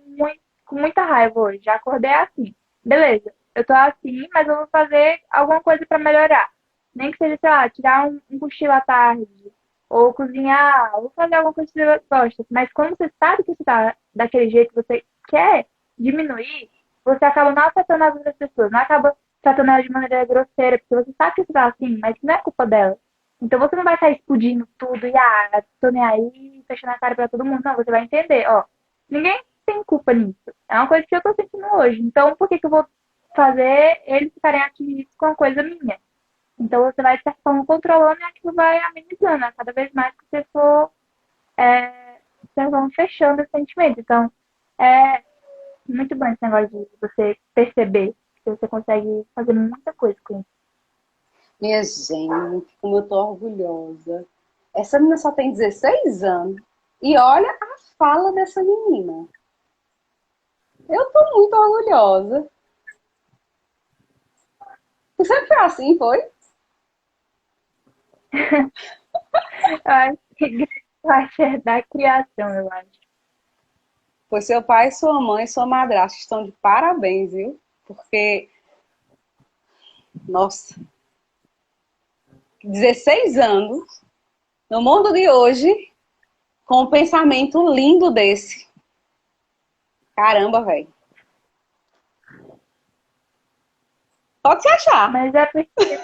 com muita raiva hoje, já acordei assim. Beleza, eu tô assim, mas eu vou fazer alguma coisa para melhorar. Nem que seja, sei lá, tirar um cochilo à tarde, ou cozinhar, ou fazer alguma coisa que você gosta. Mas quando você sabe que você tá daquele jeito que você quer diminuir, você acaba não afetando as outras pessoas, não acaba tratando ela de maneira grosseira, porque você sabe que você tá assim, mas não é culpa dela. Então você não vai sair explodindo tudo e, tô nem aí, fechando a cara pra todo mundo. Não, você vai entender, ninguém tem culpa nisso. É uma coisa que eu tô sentindo hoje. Então por que que eu vou fazer eles ficarem atingidos com uma coisa minha? Então você vai, de certa forma, controlando e aquilo vai amenizando, né? Cada vez mais que você for, de certa forma, fechando esse sentimento. Então, é muito bom esse negócio de você perceber que você consegue fazer muita coisa com isso. Minha gente, como eu tô orgulhosa. Essa menina só tem 16 anos. E olha a fala dessa menina. Eu tô muito orgulhosa. Tu sempre foi assim, foi? Eu acho que é da criação, eu acho. Pois seu pai, sua mãe e sua madrasta estão de parabéns, viu? Porque, nossa, 16 anos, no mundo de hoje, com um pensamento lindo desse. Caramba, velho. Pode se achar. Mas é porque.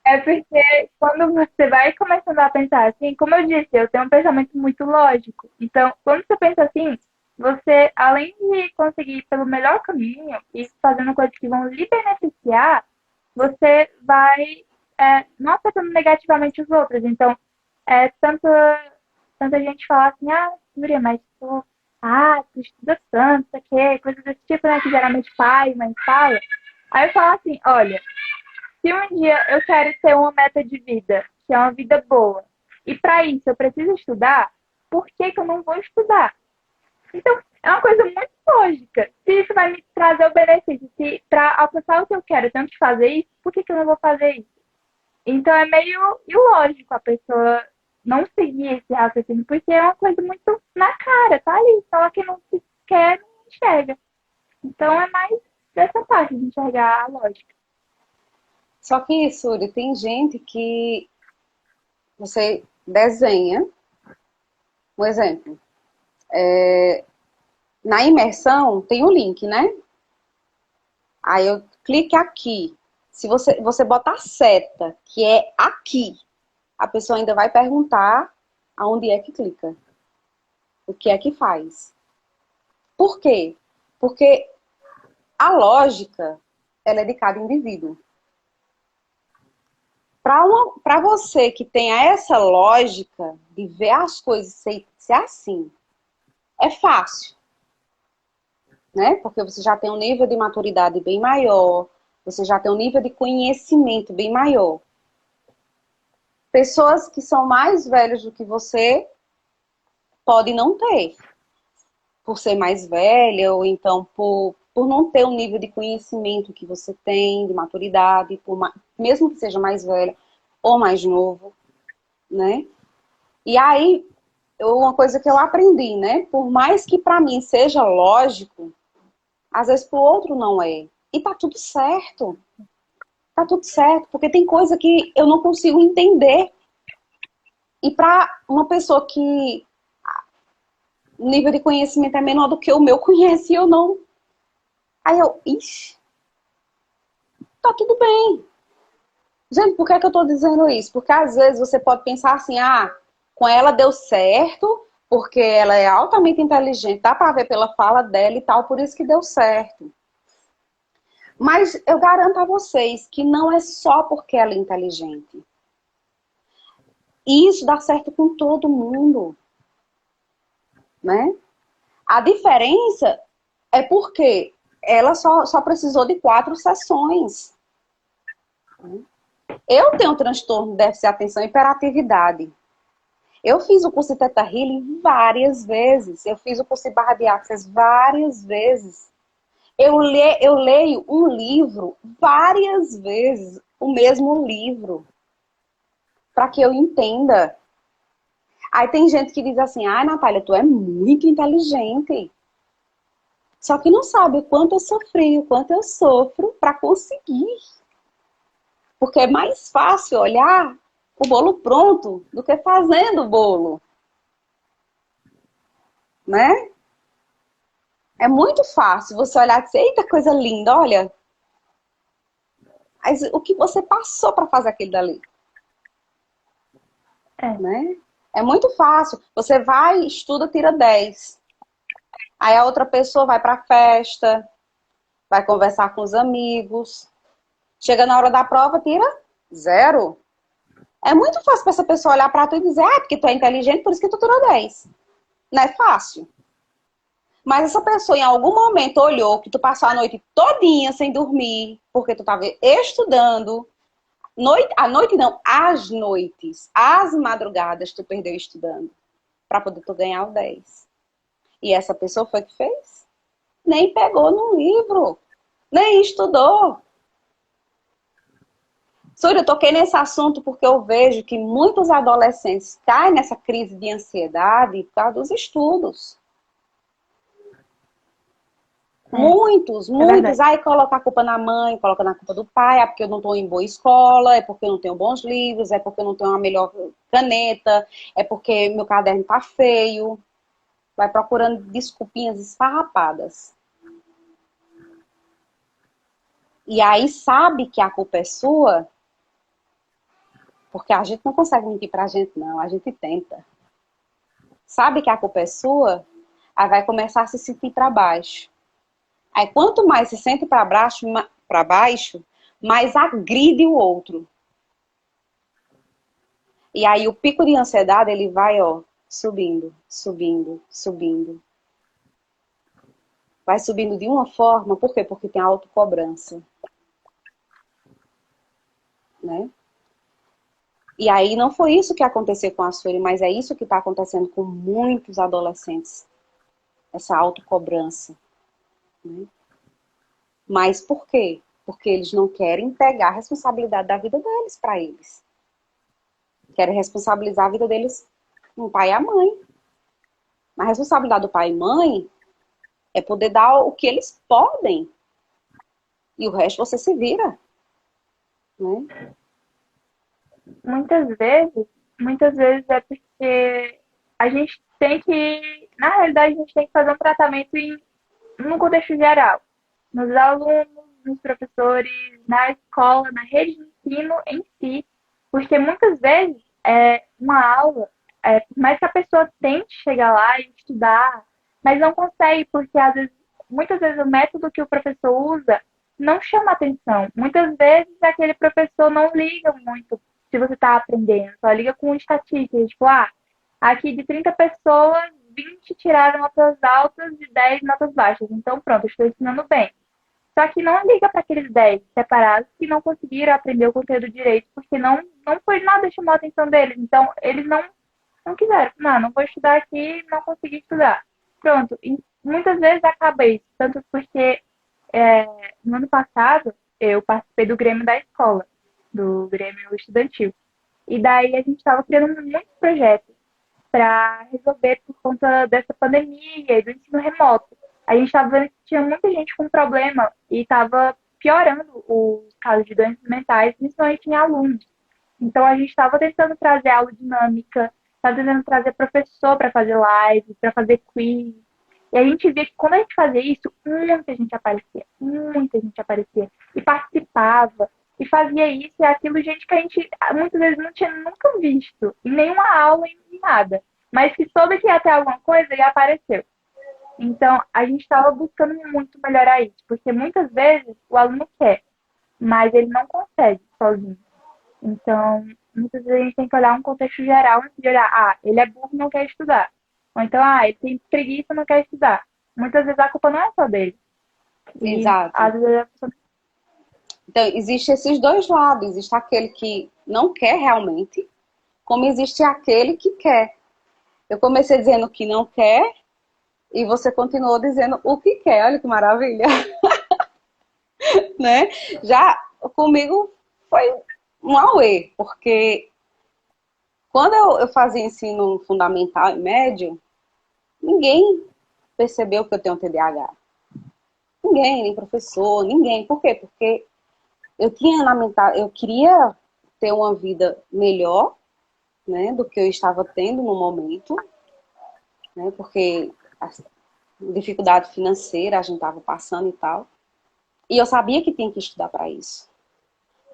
É porque quando você vai começando a pensar assim, como eu disse, eu tenho um pensamento muito lógico. Então, quando você pensa assim, você, além de conseguir ir pelo melhor caminho e fazendo coisas que vão lhe beneficiar, você vai não afetando negativamente os outros. Então, tanta gente fala assim, Núria, mas tu estuda tanto, isso aqui, coisas desse tipo, né, que geralmente pai, mãe fala. Aí eu falo assim, olha, se um dia eu quero ter uma meta de vida, que é uma vida boa, e para isso eu preciso estudar, por que que eu não vou estudar? Então, é uma coisa muito lógica. Se isso vai me trazer o benefício, se para alcançar quero tanto fazer isso, por que eu não vou fazer isso? Então é meio ilógico a pessoa não seguir esse raciocínio, porque é uma coisa muito na cara, tá ali. Só que não se quer, não enxerga. Então é mais dessa parte de enxergar a lógica. Só que, Suri, tem gente que você desenha, um exemplo, na imersão tem o link, né? Aí eu clique aqui. Se você botar seta, que é aqui, a pessoa ainda vai perguntar aonde é que clica. O que é que faz. Por quê? Porque a lógica, ela é de cada indivíduo. Para você que tenha essa lógica de ver as coisas ser assim, é fácil, né? Porque você já tem um nível de maturidade bem maior, você já tem um nível de conhecimento bem maior. Pessoas que são mais velhas do que você podem não ter, por ser mais velha, ou então por não ter o nível de conhecimento que você tem, de maturidade, mesmo que seja mais velha ou mais novo, né? E aí, uma coisa que eu aprendi, né? Por mais que para mim seja lógico, às vezes para o outro não é. E tá tudo certo. Tá tudo certo, porque tem coisa que eu não consigo entender. E para uma pessoa que o nível de conhecimento é menor do que o meu, conhece eu não. Aí eu, ixi, tá tudo bem. Gente, por que que eu tô dizendo isso? Porque às vezes você pode pensar assim, ah, com ela deu certo, porque ela é altamente inteligente, dá pra ver pela fala dela e tal, por isso que deu certo. Mas eu garanto a vocês que não é só porque ela é inteligente. E isso dá certo com todo mundo, né? A diferença é porque ela só precisou de 4 sessões. Eu tenho transtorno de déficit de atenção e hiperatividade. Eu fiz o curso de Theta Healing várias vezes. Eu fiz o curso de Barra de Access várias vezes. Eu leio um livro várias vezes, o mesmo livro, para que eu entenda. Aí tem gente que diz assim, ai, Natália, tu é muito inteligente. Só que não sabe o quanto eu sofri, o quanto eu sofro para conseguir. Porque é mais fácil olhar o bolo pronto do que fazendo o bolo, né? É muito fácil você olhar e dizer, eita, coisa linda, olha. Mas o que você passou para fazer aquilo dali, É, né? É muito fácil. Você vai, estuda, tira 10. Aí a outra pessoa vai para a festa, vai conversar com os amigos. Chega na hora da prova, tira 0. É muito fácil para essa pessoa olhar para tu e dizer, ah, porque tu é inteligente, por isso que tu tirou 10. Não é fácil. Mas essa pessoa em algum momento olhou que tu passou a noite todinha sem dormir, porque tu estava estudando. A noite não, as noites, as madrugadas tu perdeu estudando, para poder tu ganhar o 10. E essa pessoa foi que fez? Nem pegou no livro, nem estudou. Súria, eu toquei nesse assunto porque eu vejo que muitos adolescentes caem nessa crise de ansiedade por causa dos estudos. Muitos, é muitos. verdade. Aí coloca a culpa na mãe, coloca na culpa do pai, é porque eu não estou em boa escola, é porque eu não tenho bons livros, é porque eu não tenho uma melhor caneta, é porque meu caderno está feio. Vai procurando desculpinhas esfarrapadas. E aí sabe que a culpa é sua, porque a gente não consegue mentir pra gente, não. A gente tenta. Sabe que a culpa é sua, aí vai começar a se sentir para baixo. Aí quanto mais se sente para baixo, mais agride o outro. E aí o pico de ansiedade, ele vai, ó, subindo, subindo, subindo. Vai subindo de uma forma, por quê? Porque tem autocobrança, né? E aí não foi isso que aconteceu com a Suri, mas é isso que está acontecendo com muitos adolescentes. Essa autocobrança, né? Mas por quê? porque eles não querem pegar a responsabilidade da vida deles para eles. Querem responsabilizar a vida deles com o pai e a mãe. Mas a responsabilidade do pai e mãe é poder dar o que eles podem. E o resto você se vira. Né? Muitas vezes é porque a gente tem que, na realidade, a gente tem que fazer um tratamento no contexto geral, nos alunos, nos professores, na escola, na rede de ensino em si, porque muitas vezes uma aula, por mais que a pessoa tente chegar lá e estudar, mas não consegue, porque muitas vezes o método que o professor usa não chama atenção. Muitas vezes aquele professor não liga muito se você está aprendendo, só liga com estatísticas, tipo, aqui de 30 pessoas, 20 tiraram notas altas e 10 notas baixas. Então, pronto, eu estou ensinando bem. Só que não liga para aqueles 10 separados que não conseguiram aprender o conteúdo direito, porque não foi nada que chamou a atenção deles. Então, eles não quiseram. Não vou estudar aqui, não consegui estudar. Pronto. E muitas vezes acaba isso. Tanto porque é, no ano passado eu participei do Grêmio da escola, do Grêmio Estudantil. E daí a gente estava criando muitos projetos para resolver por conta dessa pandemia e do ensino remoto. A gente estava vendo que tinha muita gente com problema e estava piorando os casos de doenças mentais, principalmente em alunos. Então a gente estava tentando trazer aula dinâmica, estava tentando trazer professor para fazer live, para fazer quiz. E a gente via que quando a gente fazia isso, muita gente aparecia e participava e fazia isso e aquilo, gente que a gente muitas vezes não tinha nunca visto em nenhuma aula, em nada, mas que soube que ia ter alguma coisa e apareceu. Então, a gente estava buscando muito melhorar isso, porque muitas vezes o aluno quer, mas ele não consegue sozinho. Então, muitas vezes a gente tem que olhar um contexto geral antes de olhar, ele é burro e não quer estudar. Ou então, ele tem preguiça e não quer estudar. Muitas vezes a culpa não é só dele. E Exato. às vezes a pessoa... Então, existe esses dois lados. Existe aquele que não quer realmente, como existe aquele que quer. Eu comecei dizendo que não quer e você continuou dizendo o que quer. Olha que maravilha. Né? Já comigo foi um auê, porque quando eu fazia ensino fundamental e médio, ninguém percebeu que eu tenho TDAH. Ninguém, nem professor, ninguém. Por quê? Porque eu queria ter uma vida melhor, né, do que eu estava tendo no momento, né, porque a dificuldade financeira a gente estava passando e tal. E eu sabia que tinha que estudar para isso.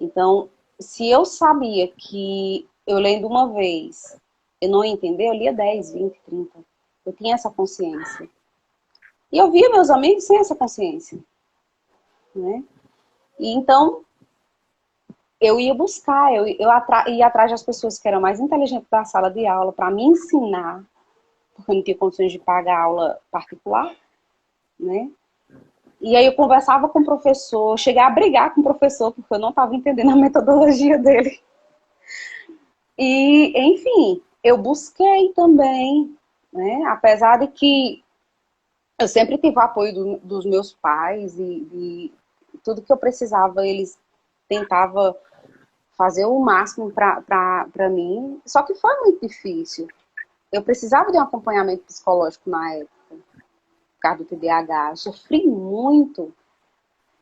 Então, se eu sabia que eu lendo uma vez, eu não ia entender, eu lia 10, 20, 30. Eu tinha essa consciência. E eu via meus amigos sem essa consciência. Né? E então, eu ia buscar, ia atrás das pessoas que eram mais inteligentes da sala de aula para me ensinar, porque eu não tinha condições de pagar aula particular, né? E aí eu conversava com o professor, cheguei a brigar com o professor, porque eu não estava entendendo a metodologia dele. E, enfim, eu busquei também, né? Apesar de que eu sempre tive o apoio dos meus pais e tudo que eu precisava, eles tentavam fazer o máximo para mim, só que foi muito difícil. Eu precisava de um acompanhamento psicológico na época, por causa do TDAH. Eu sofri muito.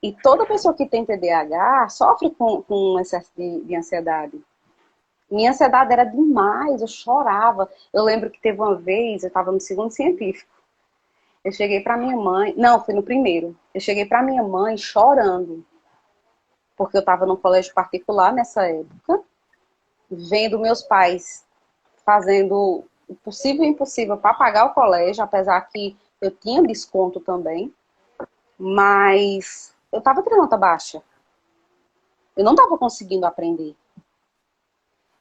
E toda pessoa que tem TDAH sofre com um excesso de ansiedade. Minha ansiedade era demais, eu chorava. Eu lembro que teve uma vez, eu estava no segundo científico. Eu cheguei para minha mãe, não, foi no primeiro. Eu cheguei para minha mãe chorando, porque eu estava num colégio particular nessa época, vendo meus pais fazendo o possível e o impossível para pagar o colégio, apesar que eu tinha desconto também, mas eu estava tirando nota baixa. Eu não estava conseguindo aprender.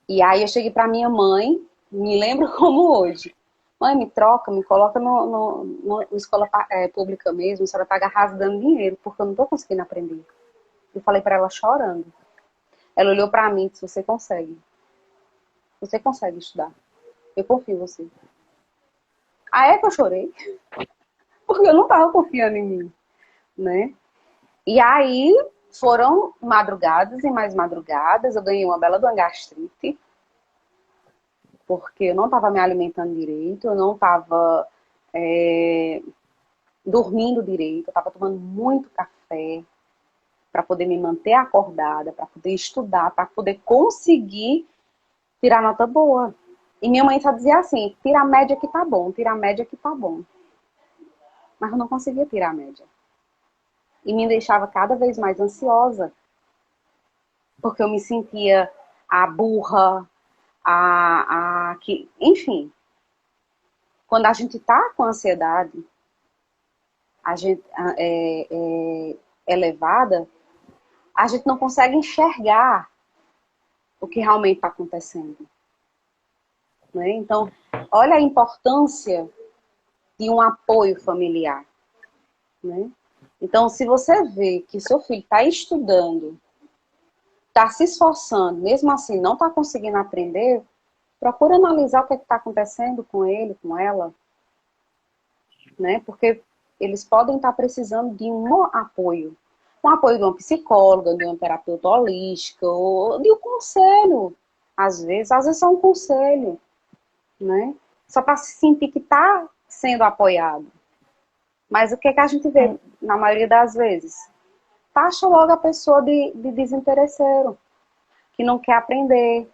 E aí eu cheguei para minha mãe, me lembro como hoje. Mãe, me troca, me coloca no escola pública mesmo, a senhora paga rasgando dinheiro, porque eu não estou conseguindo aprender. Eu falei para ela chorando. Ela olhou para mim e disse, você consegue. Você consegue estudar. Eu confio em você. Aí é que eu chorei, porque eu não estava confiando em mim, né? E aí Foram madrugadas e mais madrugadas, eu ganhei uma bela de uma gastrite, porque eu não estava me alimentando direito, eu não estava dormindo direito, eu estava tomando muito café para poder me manter acordada, para poder estudar, para poder conseguir tirar nota boa. E minha mãe só dizia assim, tira a média que tá bom, tira a média que tá bom. Mas eu não conseguia tirar a média. E me deixava cada vez mais ansiosa, porque eu me sentia a burra, enfim. Quando a gente tá com ansiedade, a gente elevada, a gente não consegue enxergar o que realmente está acontecendo. Né? Então, olha a importância de um apoio familiar. Né? Então, se você vê que seu filho está estudando, está se esforçando, mesmo assim não está conseguindo aprender, procura analisar o que está acontecendo com ele, com ela. Né? Porque eles podem estar precisando de um apoio. Um apoio de uma psicóloga, de uma terapeuta holística, ou de um conselho. Às vezes é um conselho. Né? Só para se sentir que está sendo apoiado. Mas o que a gente vê, na maioria das vezes? Taxa logo a pessoa de desinteresseiro, que não quer aprender,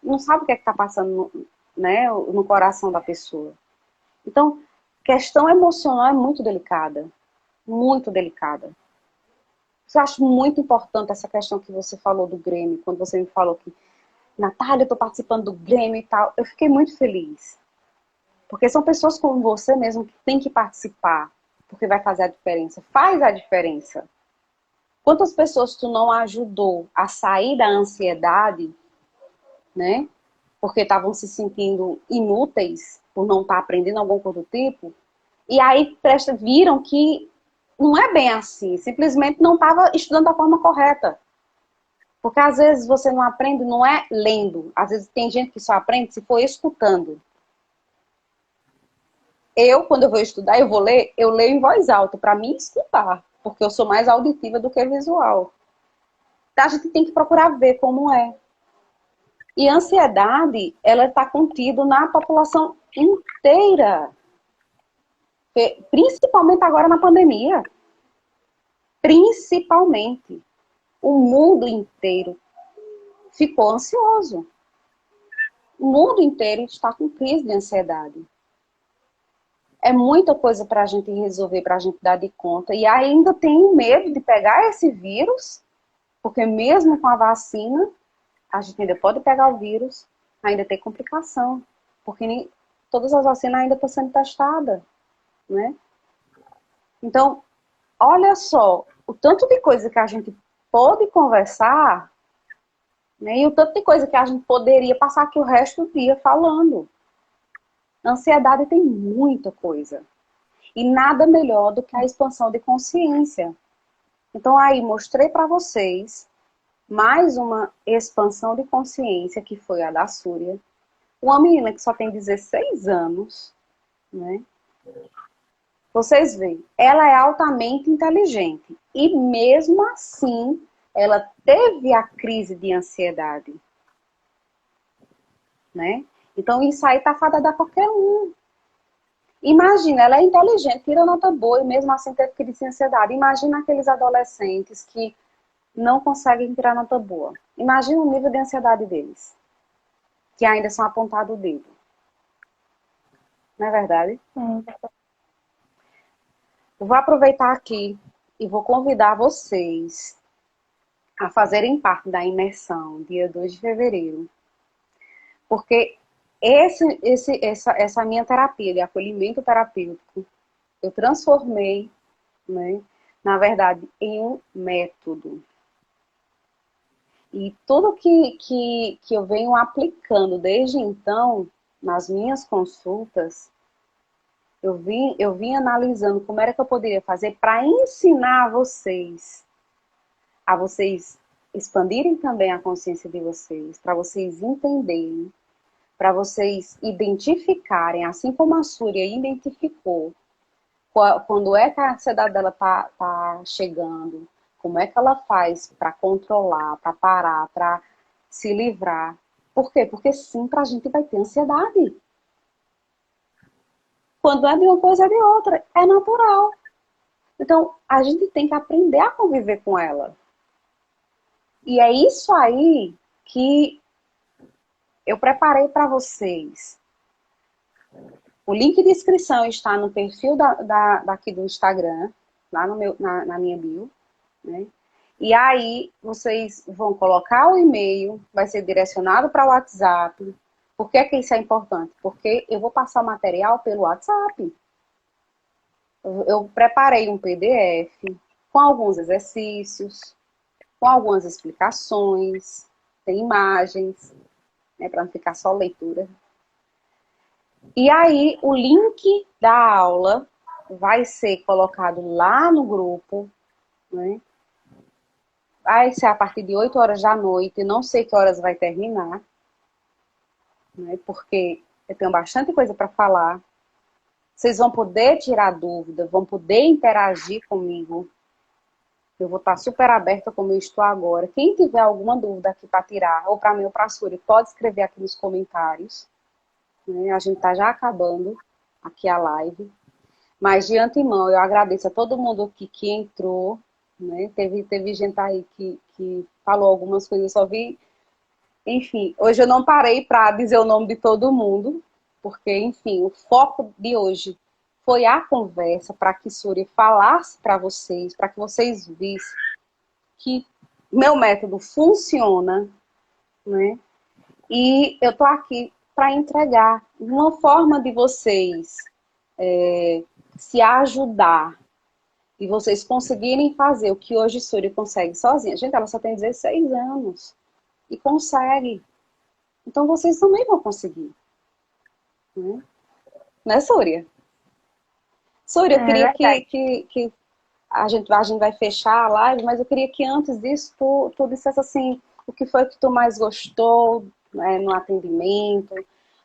não sabe o que está passando né, no coração da pessoa. Então, questão emocional é muito delicada. Muito delicada. Eu acho muito importante essa questão que você falou do Grêmio, quando você me falou que, Natália, eu estou participando do Grêmio e tal. Eu fiquei muito feliz. Porque são pessoas como você mesmo que tem que participar, porque vai fazer a diferença. Faz a diferença. Quantas pessoas tu não ajudou a sair da ansiedade, né? Porque estavam se sentindo inúteis por não estar aprendendo alguma coisa do tipo. E aí viram que não é bem assim. Simplesmente não estava estudando da forma correta. Porque às vezes você não aprende, não é lendo. Às vezes tem gente que só aprende se for escutando. Quando eu vou estudar, eu leio em voz alta, para mim escutar, porque eu sou mais auditiva do que visual. Então, a gente tem que procurar ver como é. E a ansiedade, ela está contida na população inteira. Principalmente agora na pandemia. Principalmente. O mundo inteiro ficou ansioso. O mundo inteiro está com crise de ansiedade. É muita coisa para a gente resolver, para a gente dar de conta. E ainda tenho medo de pegar esse vírus, porque mesmo com a vacina, a gente ainda pode pegar o vírus, ainda tem complicação. Porque nem todas as vacinas ainda estão sendo testadas. Né? Então, olha só, o tanto de coisa que a gente pode conversar, né, e o tanto de coisa que a gente poderia passar aqui o resto do dia falando. A ansiedade tem muita coisa. E nada melhor do que a expansão de consciência. Então aí, mostrei para vocês mais uma expansão de consciência, que foi a da Súria. Uma menina que só tem 16 anos, né? Vocês veem, ela é altamente inteligente. E mesmo assim, ela teve a crise de ansiedade. Né? Então isso aí tá fadada a qualquer um. Imagina, ela é inteligente, tira nota boa e mesmo assim teve crise de ansiedade. Imagina aqueles adolescentes que não conseguem tirar nota boa. Imagina o nível de ansiedade deles, que ainda são apontados o dedo. Não é verdade? Eu vou aproveitar aqui e vou convidar vocês a fazerem parte da imersão, dia 2 de fevereiro. Porque essa minha terapia de acolhimento terapêutico, eu transformei, né, na verdade, em um método. E tudo que eu venho aplicando desde então, nas minhas consultas, eu vim analisando como era que eu poderia fazer para ensinar a vocês expandirem também a consciência de vocês, para vocês entenderem, para vocês identificarem, assim como a Súria identificou, quando é que a ansiedade dela tá chegando, como é que ela faz para controlar, para parar, para se livrar. Por quê? Porque sempre a gente vai ter ansiedade. Quando é de uma coisa, é de outra. É natural. Então, a gente tem que aprender a conviver com ela. E é isso aí que eu preparei para vocês. O link de inscrição está no perfil daqui do Instagram, lá no na minha bio, né? E aí vocês vão colocar o e-mail, vai ser direcionado para o WhatsApp. Por que que isso é importante? Porque eu vou passar o material pelo WhatsApp. Eu preparei um PDF com alguns exercícios, com algumas explicações, tem imagens, né, para não ficar só leitura. E aí, o link da aula vai ser colocado lá no grupo, né? Vai ser a partir de 8 horas da noite, não sei que horas vai terminar, né? Porque eu tenho bastante coisa para falar. Vocês vão poder tirar dúvida, vão poder interagir comigo. Eu vou estar super aberta como eu estou agora. Quem tiver alguma dúvida aqui para tirar, ou para mim ou para a Suri, pode escrever aqui nos comentários. Né? A gente está já acabando aqui a live. Mas de antemão, eu agradeço a todo mundo que entrou. Né? Teve gente aí que falou algumas coisas, eu só vi. Enfim, hoje eu não parei para dizer o nome de todo mundo, porque, enfim, o foco de hoje foi a conversa para que Suri falasse para que vocês vissem que meu método funciona, né? E eu tô aqui para entregar uma forma de vocês se ajudar e vocês conseguirem fazer o que hoje Suri consegue sozinha. Gente, ela só tem 16 anos e consegue. Então vocês também vão conseguir. Né, Suri? Suri, eu É queria verdade. que a gente vai fechar a live, mas eu queria que antes disso tu dissesse assim, o que foi que tu mais gostou, né, no atendimento,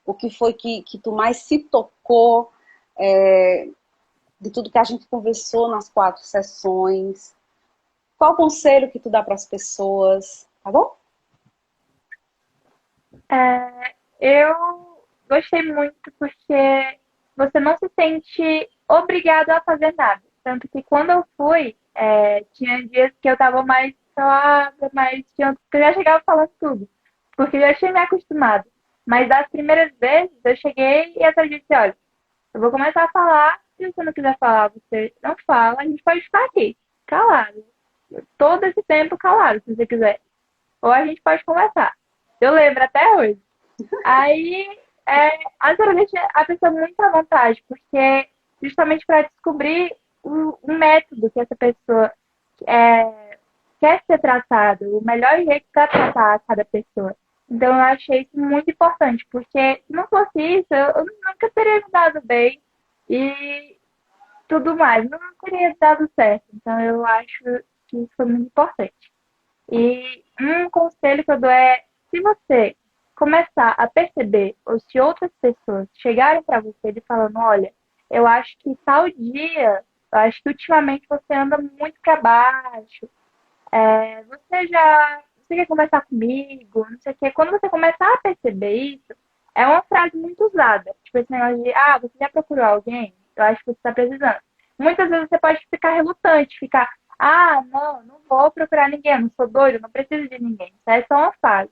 o que foi que tu mais se tocou de tudo que a gente conversou nas 4 sessões. Qual o conselho que tu dá para as pessoas, tá bom? Eu gostei muito porque você não se sente obrigado a fazer nada. Tanto que quando eu fui, tinha dias que eu tava mais calada, mais que eu já chegava falando tudo. Porque eu já tinha me acostumado. Mas das primeiras vezes, eu cheguei e até disse, olha, eu vou começar a falar. Se você não quiser falar, você não fala. A gente pode ficar aqui, calado. Todo esse tempo calado, se você quiser. Ou a gente pode conversar. Eu lembro até hoje. Aí, a senhora deixa a pessoa muito à vontade, porque justamente para descobrir o método que essa pessoa quer ser tratada, o melhor jeito para tratar cada pessoa. Então, eu achei isso muito importante, porque se não fosse isso, eu nunca teria me dado bem e tudo mais, não teria dado certo. Então, eu acho que isso foi muito importante. E um conselho que eu dou é, se você começar a perceber, ou se outras pessoas chegarem para você e falando, olha, eu acho que tal dia, eu acho que ultimamente você anda muito para baixo, você quer conversar comigo, não sei o quê. Quando você começar a perceber isso, é uma frase muito usada. Tipo, esse negócio de, você já procurou alguém? Eu acho que você está precisando. Muitas vezes você pode ficar relutante, ficar, não, não vou procurar ninguém, eu não sou doido, não preciso de ninguém. Isso é só uma fase.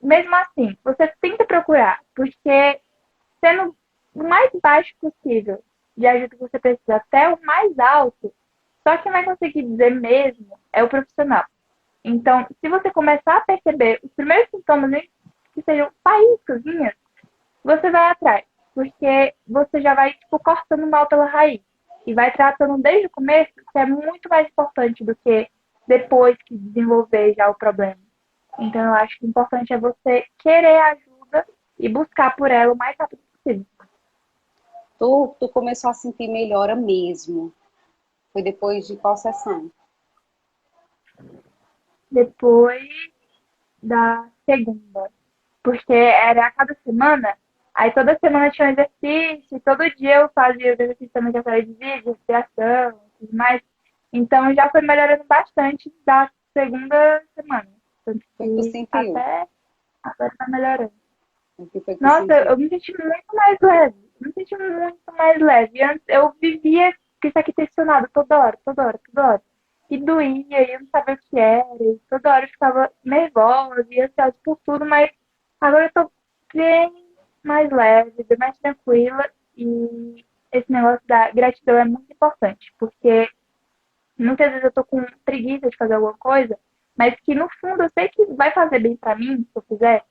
Mesmo assim, você tem que procurar, porque sendo o mais baixo possível de ajuda que você precisa até o mais alto, só quem vai conseguir dizer mesmo é o profissional. Então, se você começar a perceber os primeiros sintomas, nem que sejam faíscazinhas, você vai atrás, porque você já vai tipo, cortando mal pela raiz e vai tratando desde o começo, que é muito mais importante do que depois que desenvolver já o problema. Então, eu acho que o importante é você querer ajuda e buscar por ela o mais rápido possível. Tu começou a sentir melhora mesmo. Foi depois de qual sessão? Depois da segunda. Porque era a cada semana, aí toda semana tinha um exercício, todo dia eu fazia o exercício também que eu falei de vídeo, respiração, tudo mais. Então já foi melhorando bastante da segunda semana. Tanto O que foi que tu que sentiu? até agora tá melhorando. O que foi que tu Nossa, sentiu? eu me senti muito mais leve. Me senti muito mais leve. Antes eu vivia com isso aqui tensionado toda hora, toda hora, toda hora. E doía, e eu não sabia o que era. E toda hora eu ficava nervosa e ansiosa por tudo, mas agora eu tô bem mais leve, bem mais tranquila. E esse negócio da gratidão é muito importante, porque muitas vezes eu tô com preguiça de fazer alguma coisa, mas que no fundo eu sei que vai fazer bem pra mim, se eu fizer.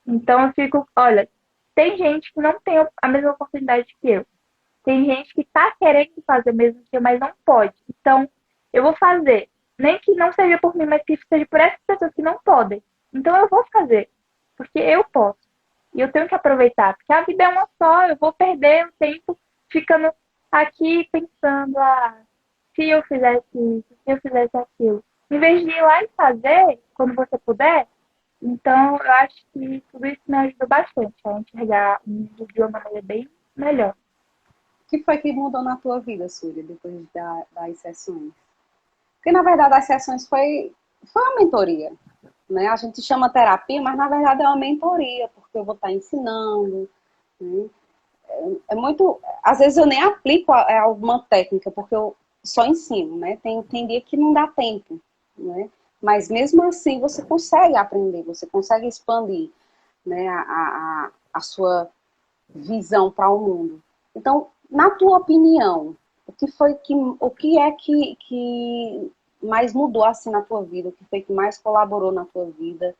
Então eu fico, olha, tem gente que não tem a mesma oportunidade que eu. Tem gente que tá querendo fazer mesmo que eu, mas não pode. Então, eu vou fazer. Nem que não seja por mim, mas que seja por essas pessoas que não podem. Então eu vou fazer. Porque eu posso. E eu tenho que aproveitar. Porque a vida é uma só. Eu vou perder o tempo ficando aqui pensando, se eu fizesse isso, se eu fizesse aquilo. Em vez de ir lá e fazer, quando você puder, então eu acho que tudo isso me ajudou bastante a enxergar o mundo de uma maneira bem melhor. O que foi que mudou na tua vida, Súria, depois das sessões? Porque, na verdade, as sessões foi uma mentoria. Né? A gente chama terapia, mas, na verdade, é uma mentoria, porque eu vou estar ensinando. Né? É muito... Às vezes, eu nem aplico alguma técnica, porque eu só ensino. Né? Tem dia que não dá tempo. Né? Mas, mesmo assim, você consegue aprender, você consegue expandir, né, a sua visão para o mundo. Então, na tua opinião, o que é que mais mudou assim na tua vida? O que foi que mais colaborou na tua vida?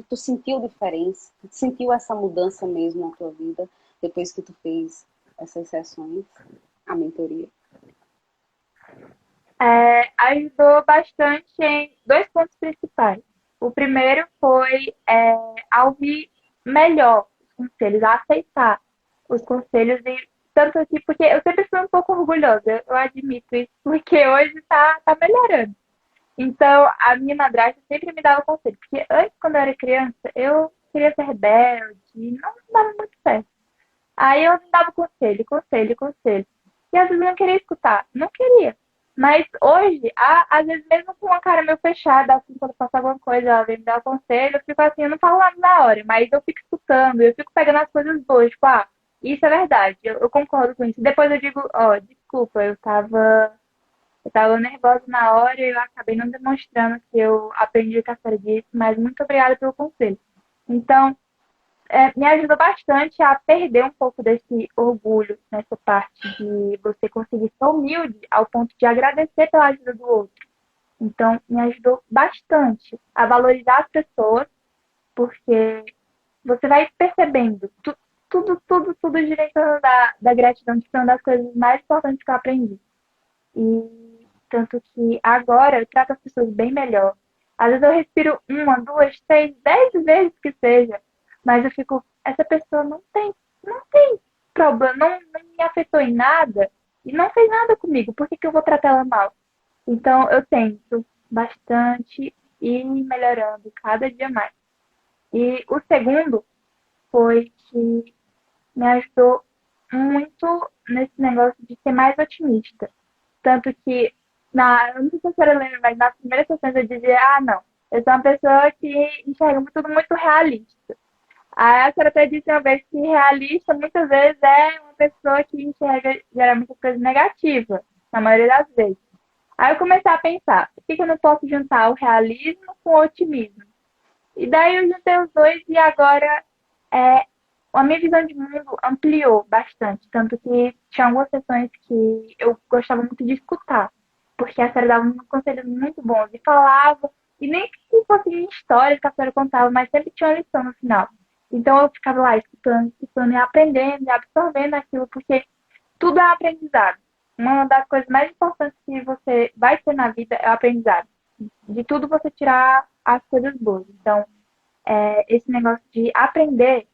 Tu sentiu diferença? Tu sentiu essa mudança mesmo na tua vida depois que tu fez essas sessões, a mentoria? Ajudou bastante em dois pontos principais. O primeiro foi a ouvir melhor os conselhos, a aceitar os conselhos e tanto assim, porque eu sempre fui um pouco orgulhosa, eu admito isso, porque hoje tá melhorando. Então, a minha madrasta sempre me dava conselho, porque antes, quando eu era criança, eu queria ser rebelde, e não dava muito certo. Aí eu dava conselho, conselho, conselho. E às vezes eu não queria escutar, não queria. Mas hoje, às vezes mesmo com uma cara meio fechada, assim, quando passa alguma coisa, ela vem me dar conselho, eu fico assim, eu não falo nada na hora, mas eu fico escutando, eu fico pegando as coisas boas, tipo, isso é verdade, eu concordo com isso. Depois eu digo, desculpa, eu tava nervosa na hora e eu acabei não demonstrando que eu aprendi o que a senhora disse, mas muito obrigada pelo conselho. Então, me ajuda bastante a perder um pouco desse orgulho nessa parte de você conseguir ser humilde ao ponto de agradecer pela ajuda do outro. Então, me ajudou bastante a valorizar as pessoas, porque você vai percebendo tudo gira em torno da gratidão, que foi uma das coisas mais importantes que eu aprendi. E tanto que agora eu trato as pessoas bem melhor. Às vezes eu respiro uma, duas, três, 10 vezes que seja, mas eu fico, essa pessoa não tem problema, não me afetou em nada e não fez nada comigo, por que que eu vou tratar ela mal? Então eu tento bastante ir melhorando cada dia mais. E o segundo foi que me ajudou muito nesse negócio de ser mais otimista. Tanto que, eu não sei se a senhora lembra, mas nas primeiras sessões eu dizia, não, eu sou uma pessoa que enxerga tudo muito realista. Aí a senhora até disse uma vez que realista muitas vezes é uma pessoa que enxerga geralmente as coisas negativas, na maioria das vezes. Aí eu comecei a pensar, por que que eu não posso juntar o realismo com o otimismo? E daí eu juntei os dois e agora é, a minha visão de mundo ampliou bastante. Tanto que tinha algumas sessões que eu gostava muito de escutar, porque a série dava uns conselhos muito bons e falava, e nem que fosse histórias que a série contava, mas sempre tinha uma lição no final. Então eu ficava lá escutando, escutando e aprendendo e absorvendo aquilo, porque tudo é aprendizado. Uma das coisas mais importantes que você vai ter na vida é o aprendizado. De tudo você tirar as coisas boas. Então, esse negócio de aprender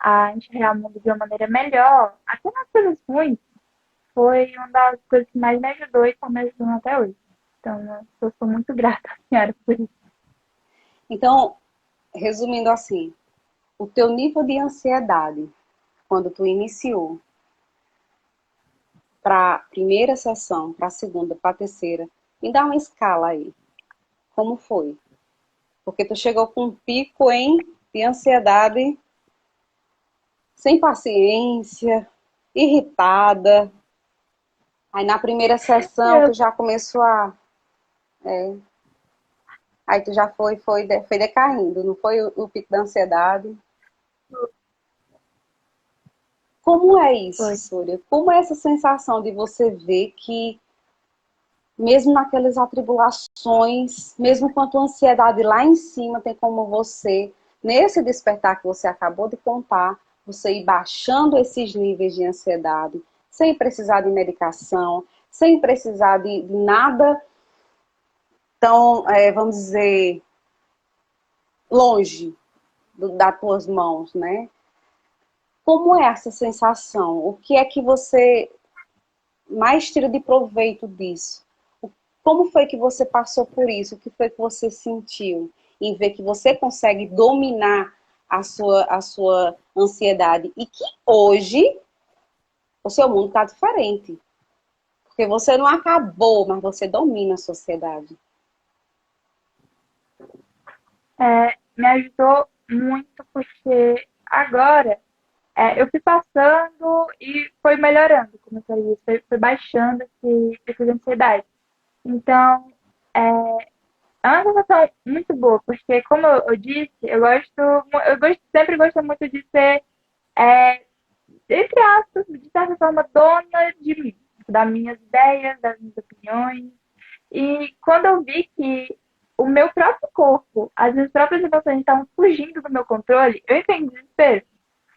a enxergar o mundo de uma maneira melhor, até nas coisas ruins, foi uma das coisas que mais me ajudou e está me ajudando até hoje. Então, eu sou muito grata à senhora por isso. Então, resumindo assim, o teu nível de ansiedade, quando tu iniciou, para a primeira sessão, para a segunda, para a terceira, Me dá uma escala aí. Como foi? Porque tu chegou com um pico, hein, de ansiedade, sem paciência, irritada. Aí na primeira sessão tu Eu, já começou a... Aí tu já foi decaindo, não foi o pico da ansiedade? Como é isso, foi. Súria? Como é essa sensação de você ver que, mesmo naquelas atribulações, mesmo com a tua ansiedade lá em cima, tem como você, nesse despertar que você acabou de contar, você ir baixando esses níveis de ansiedade, sem precisar de medicação, sem precisar de nada tão, vamos dizer, longe das tuas mãos, né? Como é essa sensação? O que é que você mais tira de proveito disso? Como foi que você passou por isso? O que foi que você sentiu em ver que você consegue dominar a sua ansiedade e que hoje o seu mundo está diferente? Porque você não acabou, mas você domina a sociedade. Me ajudou muito porque agora eu fui passando e foi melhorando, como eu falei, foi baixando essa ansiedade. Então, é uma sensação muito boa, porque como eu disse, sempre gosto muito de ser, é, entre aspas, de certa forma, dona de mim, das minhas ideias, das minhas opiniões. E quando eu vi que o meu próprio corpo, as minhas próprias emoções estavam fugindo do meu controle, eu entrei em desespero.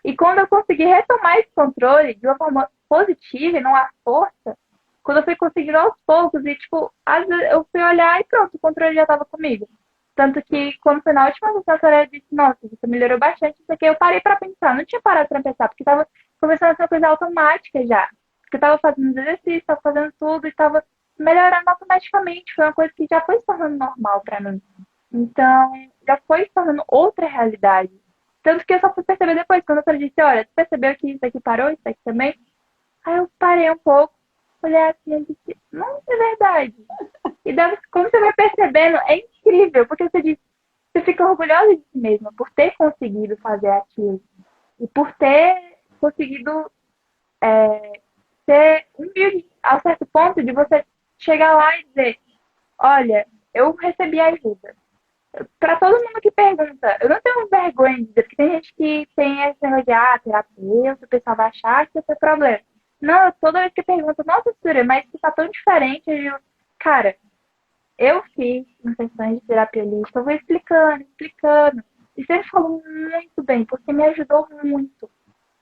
E quando eu consegui retomar esse controle de uma forma positiva e não à força, quando eu fui conseguindo aos poucos, e tipo, às vezes eu fui olhar e pronto, o controle já estava comigo. Tanto que quando foi na última sessão, a senhora disse, nossa, você melhorou bastante, isso aqui eu parei para pensar, não tinha parado para pensar, porque estava começando a ser uma coisa automática já. Porque eu estava fazendo os exercícios, estava fazendo tudo e estava melhorando automaticamente. Foi uma coisa que já foi se tornando normal para mim. Então, já foi se tornando outra realidade. Tanto que eu só fui perceber depois, quando eu disse, olha, você percebeu que isso aqui parou, isso aqui também? Aí eu parei um pouco, olhei assim e disse, não, é verdade. E daí, como você vai percebendo, é incrível, porque você fica orgulhosa de si mesma por ter conseguido fazer aquilo. E por ter conseguido ser humilde a certo ponto de você chegar lá e dizer, olha, eu recebi ajuda. Para todo mundo que pergunta, eu não tenho vergonha de dizer, porque tem gente que tem esse negócio de, terapeuta, o pessoal vai achar que isso é problema. Não, toda vez que pergunta, nossa, Surya, mas isso tá tão diferente. Cara, eu fiz sessões de terapia holística, eu vou explicando, explicando. E sempre falou muito bem, porque me ajudou muito.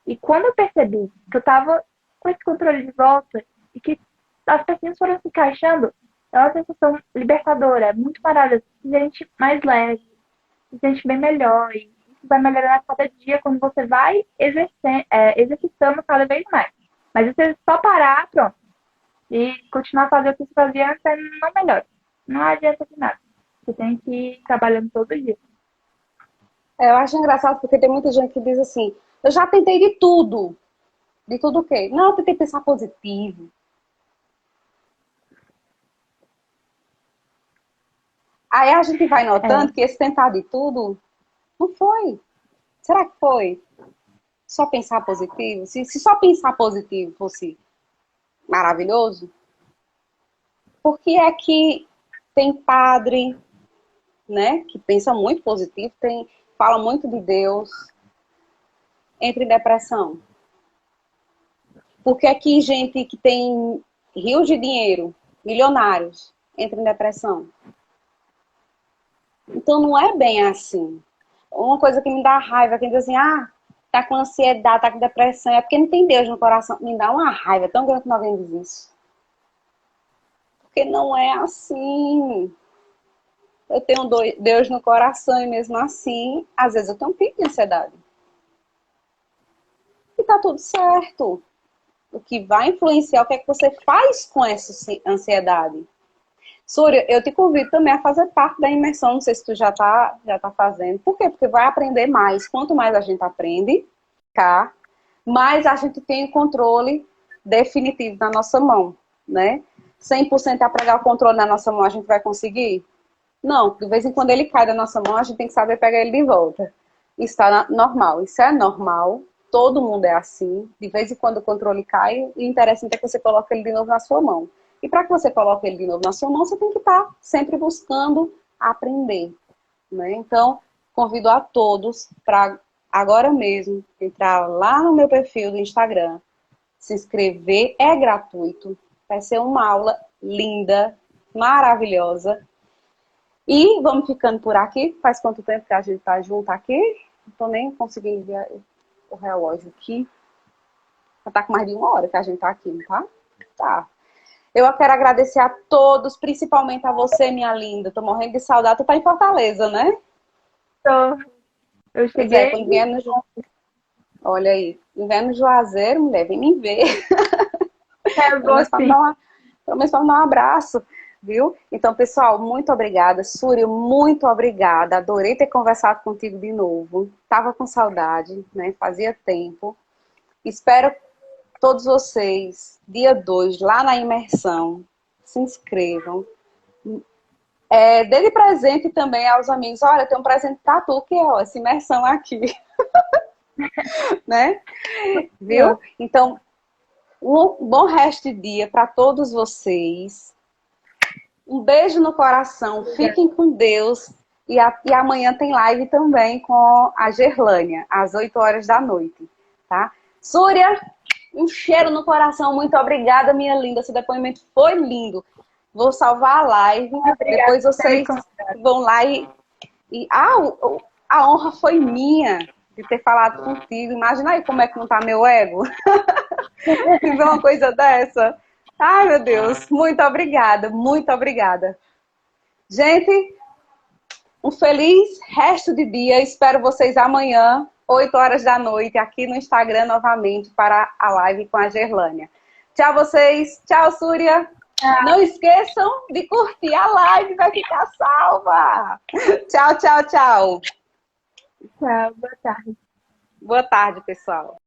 E quando eu percebi que eu tava com esse controle de volta e que as pessoas foram se encaixando, é uma sensação libertadora, é muito maravilhosa. Se sente mais leve, se sente bem melhor. E isso vai melhorando a cada dia quando você vai exercitando cada vez mais. Mas se você só parar, pronto, e continuar fazendo o que você fazia antes, não melhora. Não adianta de nada. Você tem que ir trabalhando todo dia. Eu acho engraçado porque tem muita gente que diz assim, eu já tentei de tudo. De tudo o quê? Não, eu tentei pensar positivo. Aí a gente vai É, notando que esse tentar de tudo não foi. Será que foi? Só pensar positivo? Se só pensar positivo fosse maravilhoso, por que é que tem padre, né, que pensa muito positivo, fala muito de Deus, entra em depressão? Por que é que gente que tem rios de dinheiro, milionários, entra em depressão? Então não é bem assim. Uma coisa que me dá raiva, quem diz assim, tá com ansiedade, tá com depressão, é porque não tem Deus no coração. Me dá uma raiva tão grande quando alguém diz isso. Porque não é assim. Eu tenho Deus no coração e mesmo assim, às vezes eu tenho um pico de ansiedade. E tá tudo certo. O que vai influenciar é o que é que você faz com essa ansiedade. Súria, eu te convido também a fazer parte da imersão, não sei se tu já tá fazendo. Por quê? Porque vai aprender mais. Quanto mais a gente aprende, tá? Mais a gente tem o controle definitivo na nossa mão, né? 100% a pregar o controle na nossa mão, a gente vai conseguir? Não, de vez em quando ele cai da nossa mão, a gente tem que saber pegar ele de volta. Isso está normal, isso é normal, todo mundo é assim. De vez em quando o controle cai, e o interessante é que você coloque ele de novo na sua mão. E para que você coloque ele de novo na sua mão, você tem que estar sempre buscando aprender, né? Então, convido a todos para agora mesmo entrar lá no meu perfil do Instagram, se inscrever, é gratuito, vai ser uma aula linda, maravilhosa. E vamos ficando por aqui. Faz quanto tempo que a gente tá junto aqui? Não tô nem conseguindo ver o relógio aqui. Já tá com mais de 1 hora que a gente tá aqui, não tá? Tá. Eu quero agradecer a todos, principalmente a você, minha linda. Tô morrendo de saudade. Tu tá em Fortaleza, né? Tô. Eu Pois é, cheguei. quando vier no... Olha aí, vier no Juazeiro, mulher, vem me ver. É, Pelo vou menos para me sim. dar um abraço, viu? Então, pessoal, muito obrigada. Súrio, muito obrigada. Adorei ter conversado contigo de novo. Tava com saudade, né? Fazia tempo. Espero todos vocês, dia 2, lá na imersão. Se inscrevam. Dê de presente também aos amigos. Olha, tem um presente para tu, que é essa imersão aqui, né? Viu? Então, um bom resto de dia para todos vocês. Um beijo no coração. Fiquem com Deus. E amanhã tem live também com a Gerlânia, às 8 horas da noite. Tá? Súria, um cheiro no coração. Muito obrigada, minha linda. Seu depoimento foi lindo. Vou salvar a live. Obrigada Depois por ter me vocês convidado. vão lá a honra foi minha de ter falado contigo. Imagina aí como é que não tá meu ego. Viver uma coisa dessa. Ai, meu Deus. Muito obrigada. Muito obrigada. Gente, um feliz resto de dia. Espero vocês amanhã, 8 horas da noite, aqui no Instagram novamente para a live com a Gerlânia. Tchau, vocês. Tchau, Súria. Não esqueçam de curtir a live, vai ficar salva. Tchau, tchau, tchau. Tchau, boa tarde. Boa tarde, pessoal.